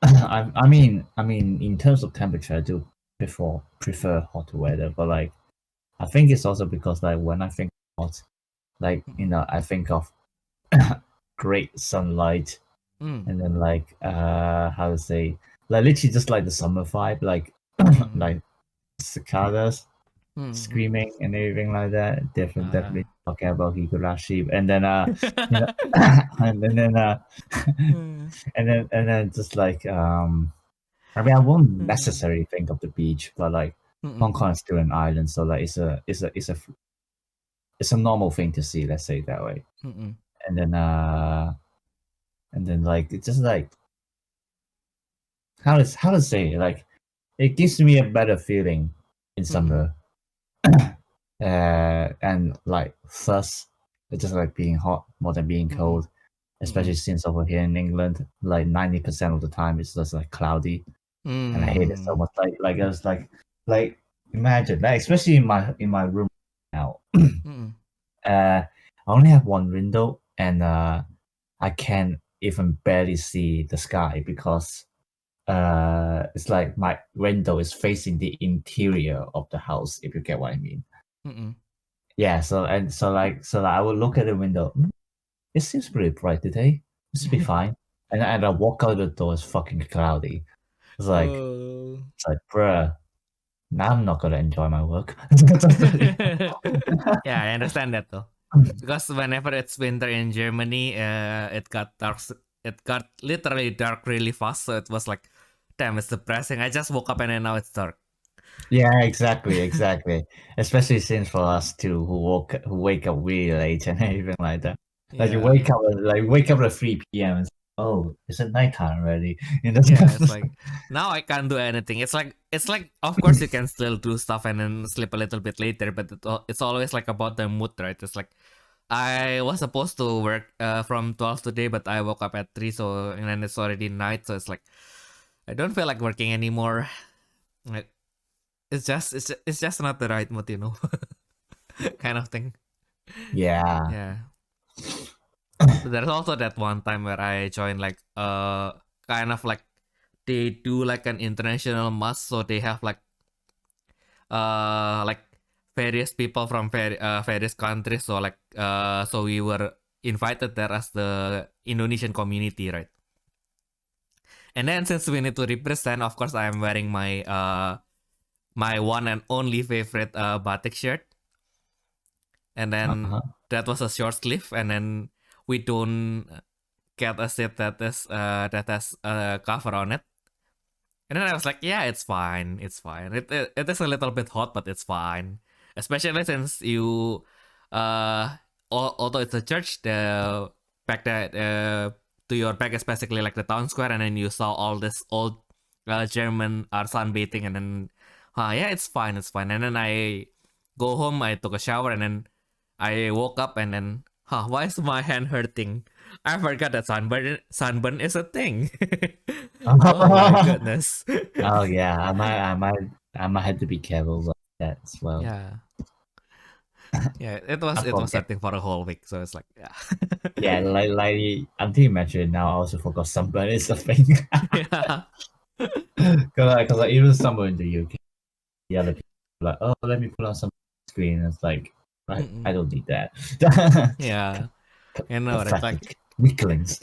I mean in terms of temperature, I do prefer hot weather, but like I think it's also because like when I think hot, like I think of great sunlight Mm. and then like how to say, like literally just like the summer vibe, like Mm. like cicadas Mm. screaming and everything like that. Definitely talking about Higurashi, and then you know, and then Mm. and then just like I mean I won't Mm. necessarily think of the beach, but like Hong Mm. Kong is still an island, so like it's a normal thing to see. Let's say it that way. Mm. And then like it's just like how to say it? Like it gives me a better feeling in Mm. summer. And like thus it's just like being hot more than being Mm. cold, especially since over here in England like 90% of the time it's just like cloudy, and I hate it so Mm. much. Like I was like imagine like especially in my room now. Mm. I only have one window, and I can even barely see the sky because it's like my window is facing the interior of the house, if you get what I mean. Mm. Yeah, so I would look at the window. It seems pretty bright today. This will be fine. And I walk out the door, it's fucking cloudy. Oh. It's like, bruh, now I'm not gonna enjoy my work. Yeah, I understand that though. Because whenever it's winter in Germany, it got dark. It got literally dark really fast. So it was like, damn, it's depressing. I just woke up and then now it's dark. Yeah, exactly. Especially since for us too, who wake up really late and everything like that. Like you Yeah. wake up at 3 p.m. and oh, it's at nighttime already. Yeah, it's like, now I can't do anything. It's like of course you can still do stuff and then sleep a little bit later, but it's always like about the mood, right? It's like, I was supposed to work from 12 today, but I woke up at 3, so and then it's already night, so it's like, I don't feel like working anymore. Like, it's just not the right mood, kind of thing. Yeah. Yeah. But there's also that one time where I joined like kind of like, they do like an international mass, so they have like various people from various countries. So like so we were invited there as the Indonesian community, right? And then since we need to represent, of course, I'm wearing my my one and only favorite batik shirt, and then that was a short sleeve, and then we don't get a set that has a cover on it. And then I was like, yeah, it's fine. It's fine. It is a little bit hot, but it's fine. Especially since you, although it's a church, the back that to your back is basically like the town square, and then you saw all this old German are sunbathing, and then, yeah, it's fine. It's fine. And then I go home, I took a shower, and then I woke up, and then, why is my hand hurting? I forgot that sunburn is a thing. Oh my goodness. Oh yeah, I might have to be careful with that as well. Yeah. Yeah, it was a thing for a whole week, so it's like, yeah. Yeah, like until you mentioned it now, I also forgot sunburn is a thing. Yeah. Cause like even somewhere in the UK, the other people are like, oh, let me put on some screen. It's like, I don't need that. Yeah. You know, it's like weaklings.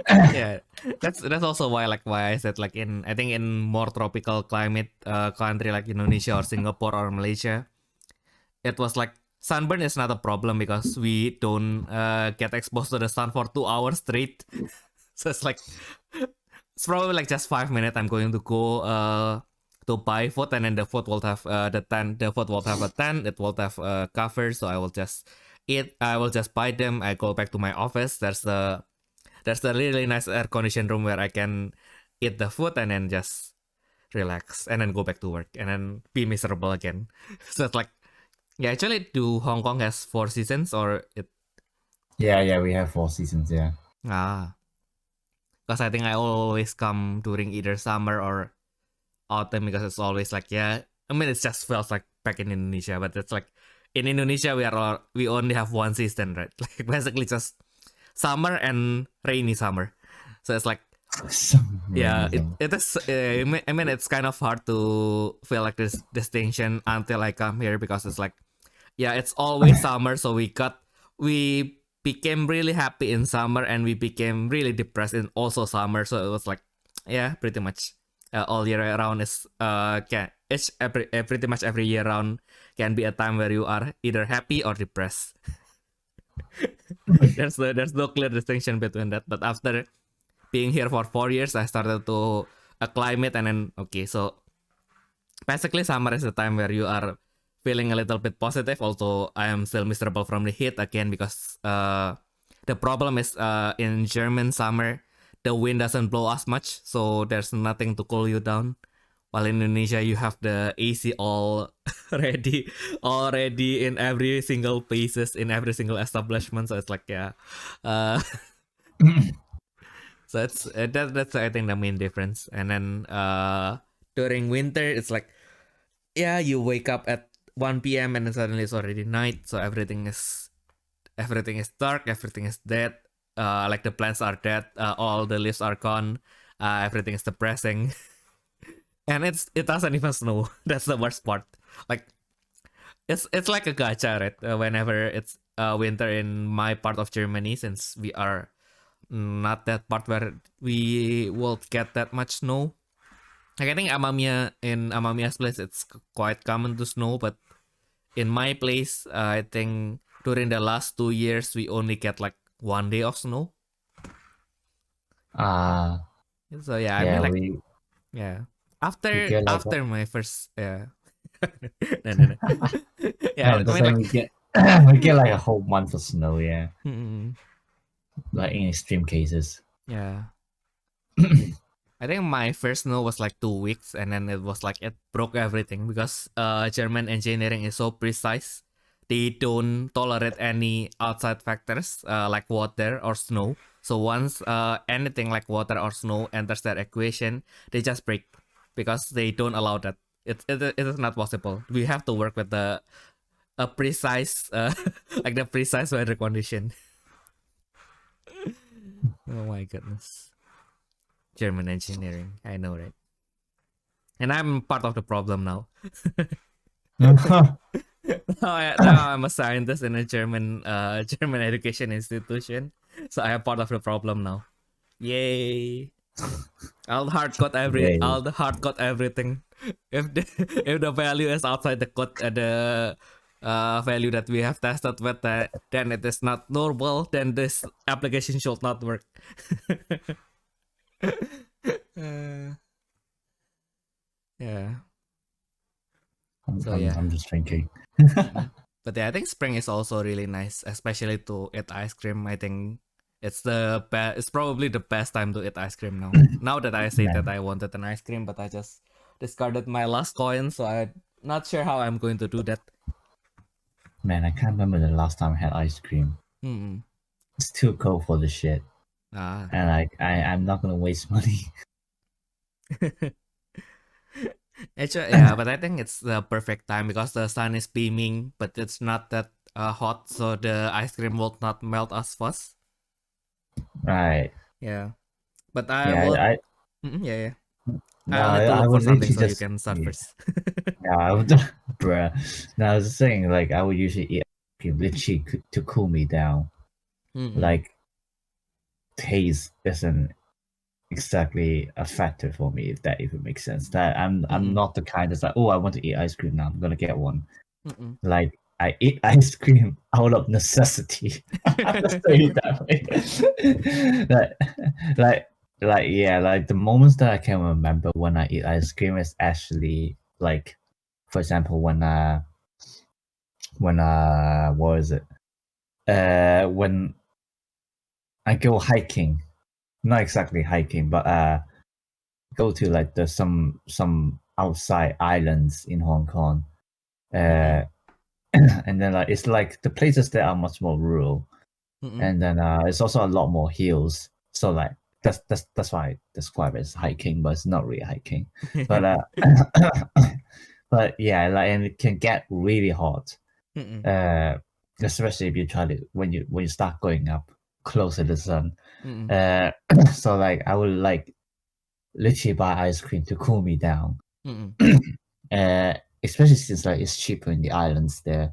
Yeah, that's also why I said like I think in more tropical climate country like Indonesia or Singapore or Malaysia, it was like sunburn is not a problem because we don't get exposed to the sun for 2 hours straight. So it's like it's probably like just 5 minutes. I'm going to go to buy food, and then the food will have the tent. The food will have a tent. It will have a cover, so I will just eat. I will just buy them. I go back to my office. There's a really nice air conditioned room where I can eat the food and then just relax and then go back to work and then be miserable again. So it's like, yeah, actually, do Hong Kong has 4 seasons or it? Yeah, we have 4 seasons. Yeah. Because I think I always come during either summer or autumn because it's always like, yeah. I mean, it just feels like back in Indonesia, but it's like in Indonesia we only have one season, right? Like basically just summer and rainy summer. So it's like, yeah, it is. I mean, it's kind of hard to feel like this distinction until I come here because it's like, yeah, it's always summer. So we became really happy in summer and we became really depressed in also summer. So it was like, yeah, pretty much all year round is it's pretty much every year round can be a time where you are either happy or depressed. There's no clear distinction between that. But after being here for 4 years, I started to acclimate, and then okay, so basically summer is the time where you are feeling a little bit positive. Although I am still miserable from the heat again because the problem is in German summer the wind doesn't blow as much, so there's nothing to cool you down. While in Indonesia, you have the AC already in every single places, in every single establishment. So it's like, yeah. So that's I think the main difference. And then during winter, it's like, yeah, you wake up at 1 p.m. and then suddenly it's already night. So everything is dark, everything is dead. Like the plants are dead, all the leaves are gone, everything is depressing. And it doesn't even snow. That's the worst part. Like it's like a gacha, right? Whenever it's winter in my part of Germany, since we are not that part where we will get that much snow. Like I think Amamiya's place, it's quite common to snow, but in my place, I think during the last 2 years we only get like 1 day of snow. So yeah, I mean like yeah. After my first no. Yeah, I mean like we get like a whole month of snow. Yeah, like in extreme cases. Yeah. I think my first snow was like 2 weeks, and then it was like it broke everything because German engineering is so precise. They don't tolerate any outside factors like water or snow. So once anything like water or snow enters their equation, they just break because they don't allow that. It is not possible. We have to work with a precise like the precise weather condition. Oh my goodness. German engineering, I know, right? And I'm part of the problem now. Now I'm a scientist in a German education institution, so I am part of the problem now. Yay! I'll hard code everything. If the value is outside the code, the value that we have tested with, then it is not normal. Then this application should not work. Yeah. I'm just thinking. But yeah, I think spring is also really nice, especially to eat ice cream. I think it's it's probably the best time to eat ice cream now. Now that I say that I wanted an ice cream, but I just discarded my last coin, so I'm not sure how I'm going to do that. Man, I can't remember the last time I had ice cream. It's too cold for the shit. And I'm not gonna waste money. Actually, yeah, but I think it's the perfect time because the sun is beaming, but it's not that hot, so the ice cream will not melt as fast. Right. Yeah, but I will. Yeah. No, I'll need to I look for would something so literally you can start first. Yeah, I would, bruh. No, I was just saying, like, I would usually eat ice cream literally to cool me down. Like, taste isn't exactly a factor for me, if that even makes sense. That I'm not the kind that's like, oh, I want to eat ice cream now, I'm gonna get one. Like, I eat ice cream out of necessity. I'm just saying it that way. Like the moments that I can remember when I eat ice cream is actually like, for example, when what is it? When I go hiking, not exactly hiking, but go to like the some outside islands in Hong Kong, and then like it's like the places there are much more rural, and then it's also a lot more hills. So like that's why I describe it as hiking, but it's not really hiking. But but yeah, like, and it can get really hot. Especially if you try to when you start going up closer to the sun. So like I would like literally buy ice cream to cool me down. Especially since like it's cheaper in the islands there.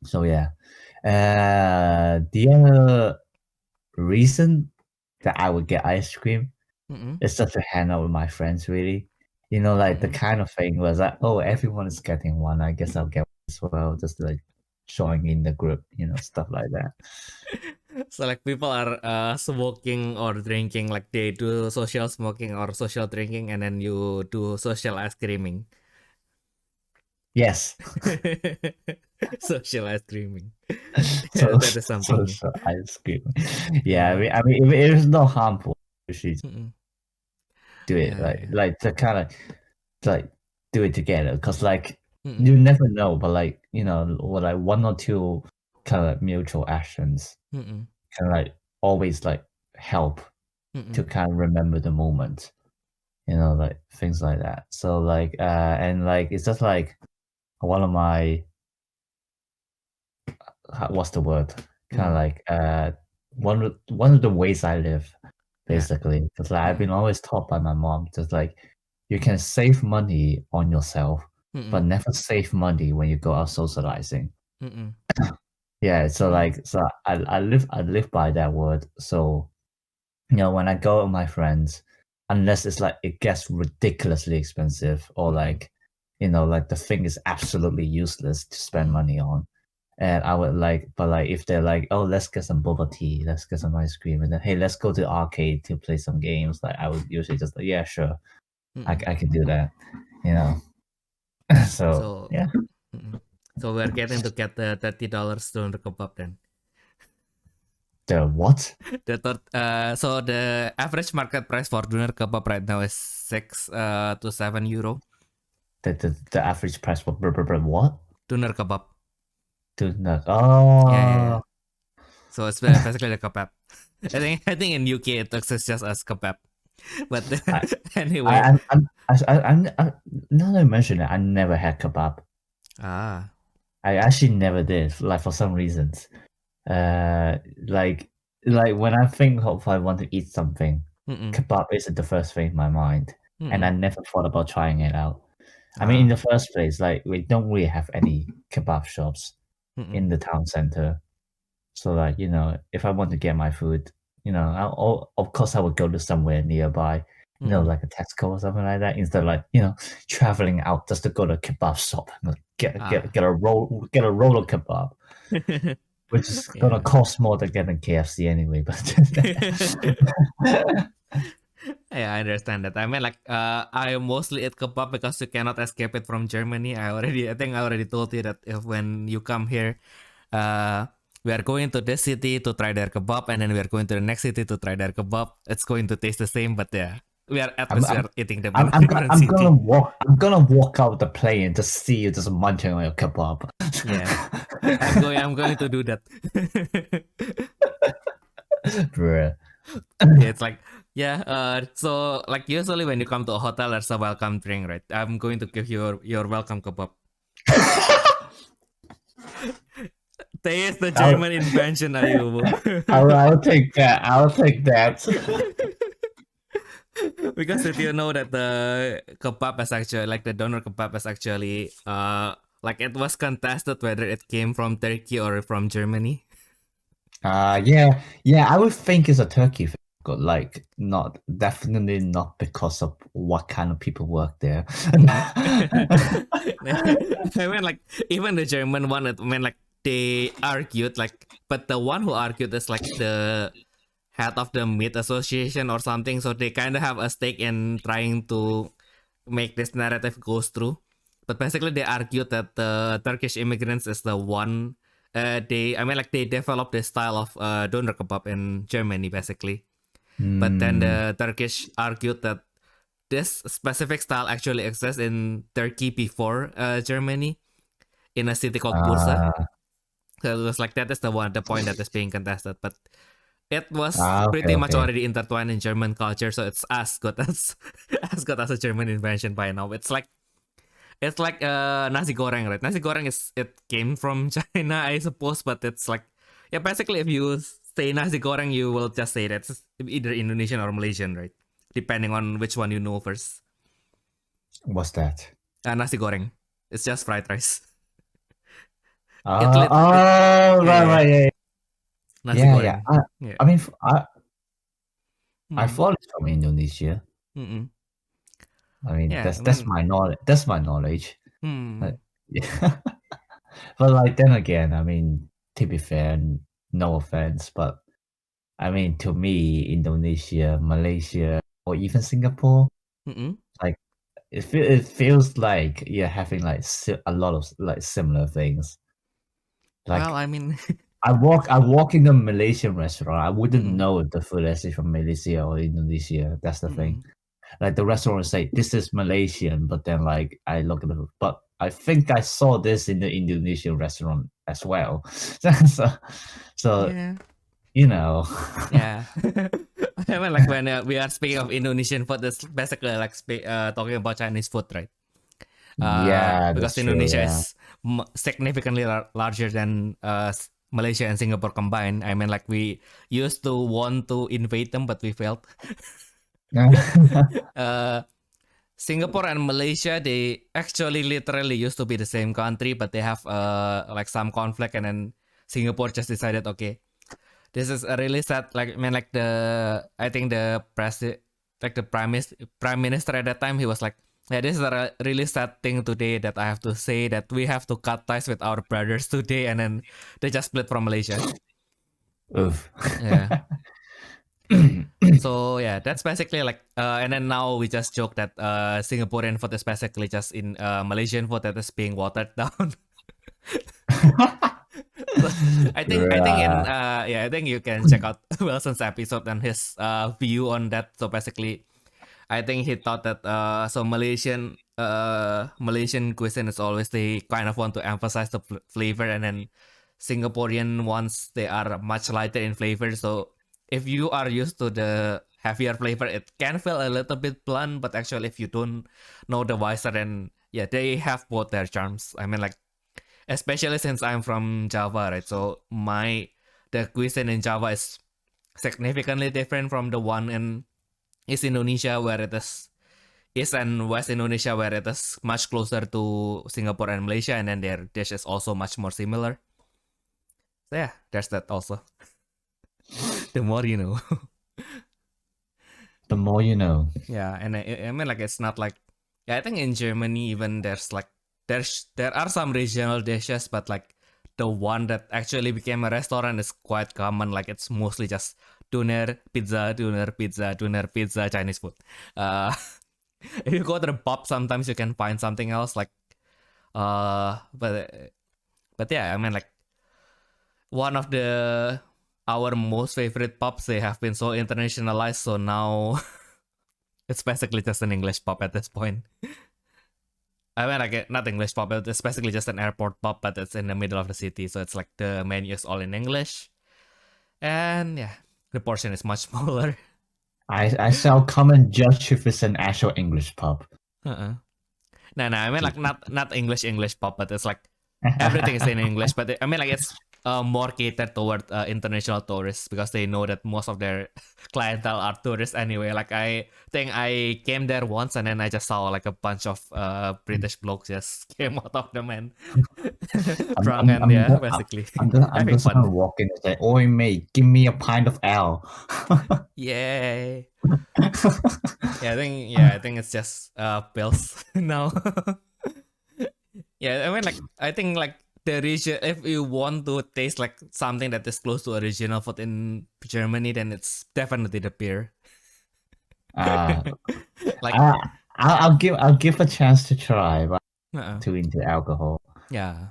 So yeah. The other reason that I would get ice cream is just to hang out with my friends, really. You know, like the kind of thing was like, oh, everyone is getting one. I guess I'll get one as well, just like showing in the group, you know, stuff like that. So like people are smoking or drinking, like they do social smoking or social drinking, and then you do social ice creaming. Yes. Social ice creaming. So That is something. Social ice cream. Yeah, I mean, if it is not harmful, you should do it like to kind of like do it together, because like you never know, but like, you know, or like one or two kind of mutual actions can like always like help to kind of remember the moment, you know, like things like that. So like and like it's just like one of my what's the word, kind of like one of the ways I live, basically, because like I've been always taught by my mom, just like you can save money on yourself, but never save money when you go out socializing. Yeah, so like, so I live by that word. So, you know, when I go with my friends, unless it's like it gets ridiculously expensive, or like, you know, like the thing is absolutely useless to spend money on, and I would like, but like if they're like, oh, let's get some boba tea, let's get some ice cream, and then hey, let's go to the arcade to play some games, like I would usually just like, yeah, sure, I can do that, you know. So yeah. So we're getting to get the $30 doner kebab then. The what? So the average market price for doner kebab right now is 6 to 7 euro. The average price for what? Doner kebab. Doner. Oh. Yeah. So it's basically the kebab. I think in UK it exists just as kebab. But anyway, I'm now that I mention it, I never had kebab. I actually never did, like for some reasons. Like when I think of I want to eat something, kebab isn't the first thing in my mind, and I never thought about trying it out. I mean, in the first place, like we don't really have any kebab shops in the town center, so like, you know, if I want to get my food, of course I would go to somewhere nearby, like a Tesco or something like that, instead of like, traveling out just to go to a kebab shop and get a roll of kebab, which is gonna cost more than getting KFC anyway. But yeah, I understand that. I mean, like, I mostly eat kebab because you cannot escape it from Germany. I think I already told you that if when you come here, we are going to this city to try their kebab, and then we are going to the next city to try their kebab. It's going to taste the same, but yeah, we are eating them in a different city. I'm gonna walk out the plane to see you just munching on your kebab. Yeah, I'm going to do that. Bruh. Yeah, it's like, so like usually when you come to a hotel, there's a welcome drink, right? I'm going to give you your welcome kebab. Taste the German invention, Ayumu. I'll take that. Because if you know that the kebab is actually, like the doner kebab is actually, like it was contested whether it came from Turkey or from Germany. Yeah, I would think it's a Turkey thing, but like definitely not because of what kind of people work there. I mean, like even the German one, I mean, like they argued, like, but the one who argued is like the head of the meat association or something, so they kind of have a stake in trying to make this narrative goes through. But basically they argued that the Turkish immigrants is the one, they developed this style of doner kebab in Germany basically. But then the Turkish argued that this specific style actually exists in Turkey before Germany, in a city called Bursa. So it was like that is the point that is being contested. But it was pretty much already intertwined in German culture, so it's as good as a German invention by now. It's like nasi goreng, right? Nasi goreng it came from China, I suppose, but it's like, yeah, basically if you say nasi goreng, you will just say that's either Indonesian or Malaysian, right? Depending on which one you know first. What's that? Nasi goreng. It's just fried rice. Right, yeah. Nasi goreng. I mean, I thought it's from Indonesia. Mm-mm. I mean, that's my knowledge. That's my knowledge. But, yeah. But like then again, I mean, to be fair, no offense, but I mean, to me, Indonesia, Malaysia, or even Singapore, like it feels like you're having like a lot of like similar things. Like, well, I mean, I walk in a Malaysian restaurant, I wouldn't know if the food is from Malaysia or Indonesia. That's the thing. Like the restaurant say this is Malaysian, but then like I look at the, but I think I saw this in the Indonesian restaurant as well. so yeah. Yeah. I mean, like when we are speaking of Indonesian food, it's basically like talking about Chinese food, right? Because Indonesia is significantly larger than Malaysia and Singapore combined. I mean, like we used to want to invade them, but we failed. Singapore and Malaysia, they actually literally used to be the same country, but they have like some conflict, and then Singapore just decided, okay, this is a really sad, like, I mean, like I think the prime minister at that time, he was like, yeah, this is a really sad thing today that I have to say that we have to cut ties with our brothers today, and then they just split from Malaysia. Oof. Yeah. So yeah, that's basically like, and then now we just joke that Singaporean food is basically just in Malaysian food that is being watered down. So, I think you can check out Wilson's episode and his view on that. So basically, I think he thought that so Malaysian cuisine is always they kind of want to emphasize the flavor, and then Singaporean ones, they are much lighter in flavor. So if you are used to the heavier flavor, it can feel a little bit blunt, but actually if you don't know the wiser, then yeah, they have both their charms. I mean, like, especially since I'm from Java, right? So the cuisine in Java is significantly different from the one in East Indonesia, where it is East and West Indonesia, where it is much closer to Singapore and Malaysia, and then their dish is also much more similar. So yeah, there's that also. The more you know. The more you know. Yeah, and I mean, like, it's not like, yeah, I think in Germany even there's like there are some regional dishes, but like the one that actually became a restaurant is quite common. Like, it's mostly just doner pizza, Chinese food. Uh, if you go to the pub, sometimes you can find something else. Like, but yeah, I mean, like, one of our most favorite pubs, they have been so internationalized, so now it's basically just an English pub at this point. I mean, like, not English pub, but it's basically just an airport pub, but it's in the middle of the city, so it's like the menu is all in English, and yeah, the portion is much smaller. I shall come and judge if it's an actual English pub. No, I mean, like, not English pub, but it's like everything is in English, but I mean, like, it's more catered toward international tourists because they know that most of their clientele are tourists anyway. Like, I think I came there once and then I just saw like a bunch of British blokes just came out of the man drunk and yeah, basically I'm having just gonna fun. walk in and say, "Oi, mate, give me a pint of ale." Yay! I think it's just pills now. Yeah, I mean, like, I think like the region, if you want to taste like something that is close to original food in Germany, then it's definitely the beer. Uh, Like, I'll give a chance to try, but uh-uh. I'm too into alcohol. Yeah,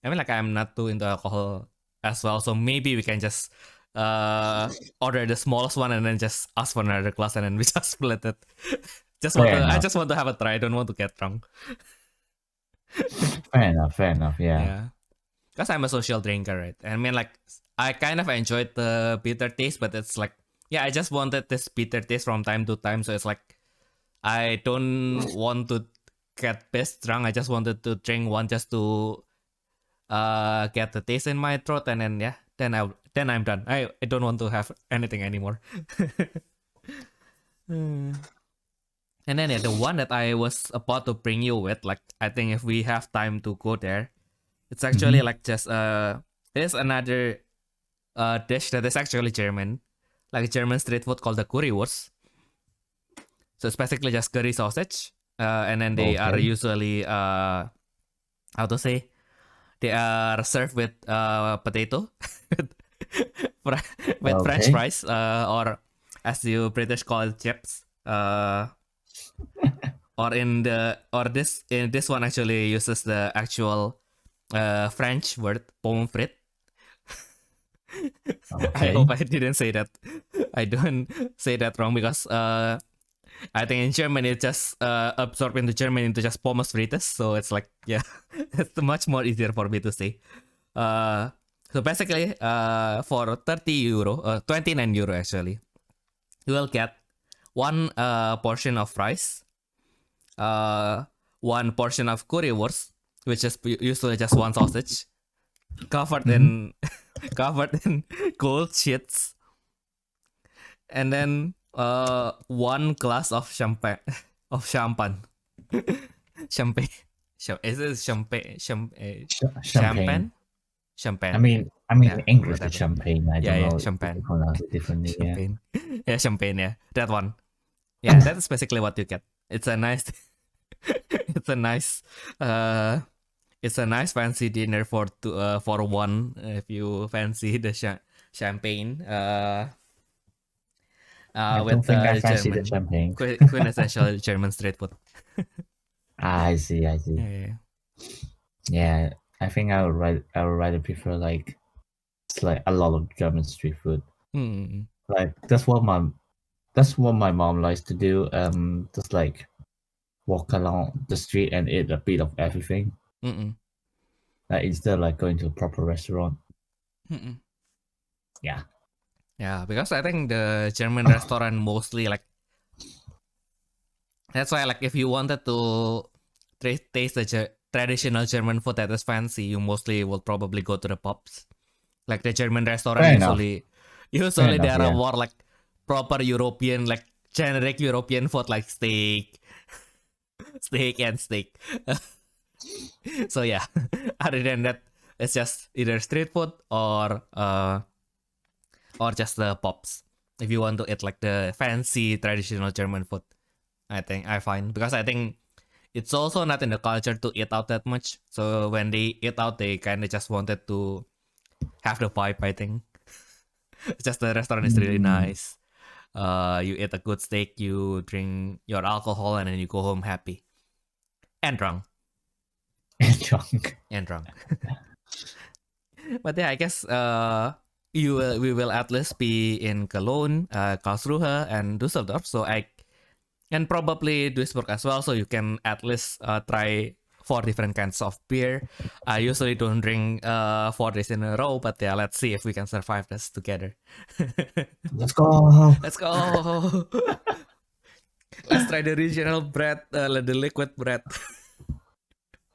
I mean, like, I'm not too into alcohol as well, so maybe we can just order the smallest one and then just ask for another glass and then we just split it. I just want to have a try. I don't want to get drunk. Fair enough. Yeah. Yeah, because I'm a social drinker, right? I mean, like, I kind of enjoyed the bitter taste, but it's like, yeah, I just wanted this bitter taste from time to time. So it's like, I don't want to get pissed drunk. I just wanted to drink one just to get the taste in my throat, and then yeah, then I'm done. I don't want to have anything anymore. And then yeah, the one that I was about to bring you with, like, I think if we have time to go there, it's actually like just there's another dish that is actually German, like German street food called the currywurst. So it's basically just curry sausage, and then they are usually how to say, they are served with potato, with French fries, or as you British call it, chips. Or in this one actually uses the actual French word pomme frite. I hope I didn't say that. I don't say that wrong because I think in German it just absorbed into German into just pommes frites. So it's like, yeah, it's much more easier for me to say. So basically, for 30 euro, 29 euro actually, you will get one portion of rice, one portion of currywurst, which is usually just one sausage, covered in gold sheets, and then one glass of champagne. Champagne. Is it champagne? Champagne. I mean, yeah, English whatever. is champagne. I don't know champagne. if you pronounce it differently. Champagne. Yeah, champagne. Yeah, that one. Yeah, that is basically what you get. It's a nice, it's a nice, it's a nice fancy dinner for one if you fancy the champagne. I With don't think I fancy German the champagne. quintessential German street food. I see. Yeah. I think I would rather prefer like it's like a lot of German street food. Like that's what my mom likes to do. Just like walk along the street and eat a bit of everything. Like instead of like going to a proper restaurant. Yeah. Yeah, because I think the German restaurant mostly like, that's why, like, if you wanted to taste the traditional German food that is fancy, you mostly will probably go to the pubs. Like the German restaurant usually there are more like proper European, like generic European food like steak and steak. So yeah, other than that, it's just either street food or or just the pops. If you want to eat like the fancy traditional German food, I think I find, because I think it's also not in the culture to eat out that much. So when they eat out, they kind of just wanted to have the vibe, I think. Just the restaurant is really nice. You eat a good steak, you drink your alcohol, and then you go home happy. And drunk. And drunk. And drunk. But yeah, I guess we will at least be in Cologne, Karlsruhe, and Düsseldorf. So and probably Duisburg as well. So you can at least try 4 different kinds of beer. I usually don't drink 4 days in a row, but yeah, let's see if we can survive this together. Let's go. Let's go. Let's try the regional bread, the liquid bread.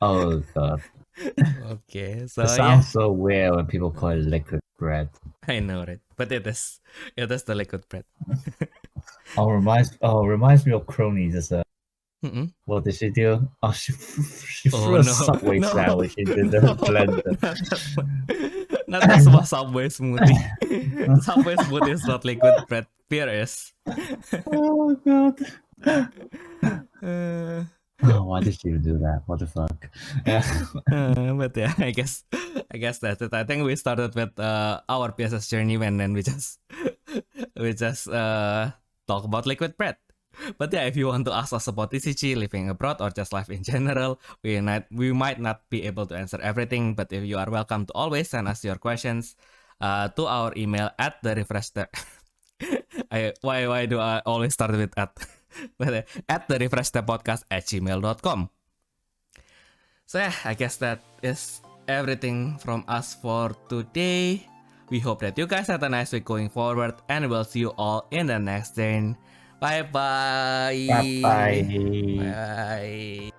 Oh god. Okay, so It sounds so weird when people call it liquid bread. I know, right? But it is the liquid bread. Reminds me of cronies. What did she do? Oh, she threw a Subway sandwich into the blender. Not a Subway smoothie. Subway smoothie is not liquid bread. Beer is. Oh god. Why did you do that? What the fuck? But yeah, I guess that's it. I think we started with our PSS journey, and then we just talk about liquid bread. But yeah, if you want to ask us about TCG, living abroad, or just life in general, we might not be able to answer everything. But if you are welcome to always send us your questions to our email at therefreshsteppodcast. Why do I always start with at? At therefreshsteppodcast@gmail.com. So yeah, I guess that is everything from us for today. We hope that you guys had a nice week going forward, and we'll see you all in the next turn. Bye bye. Bye bye. Bye.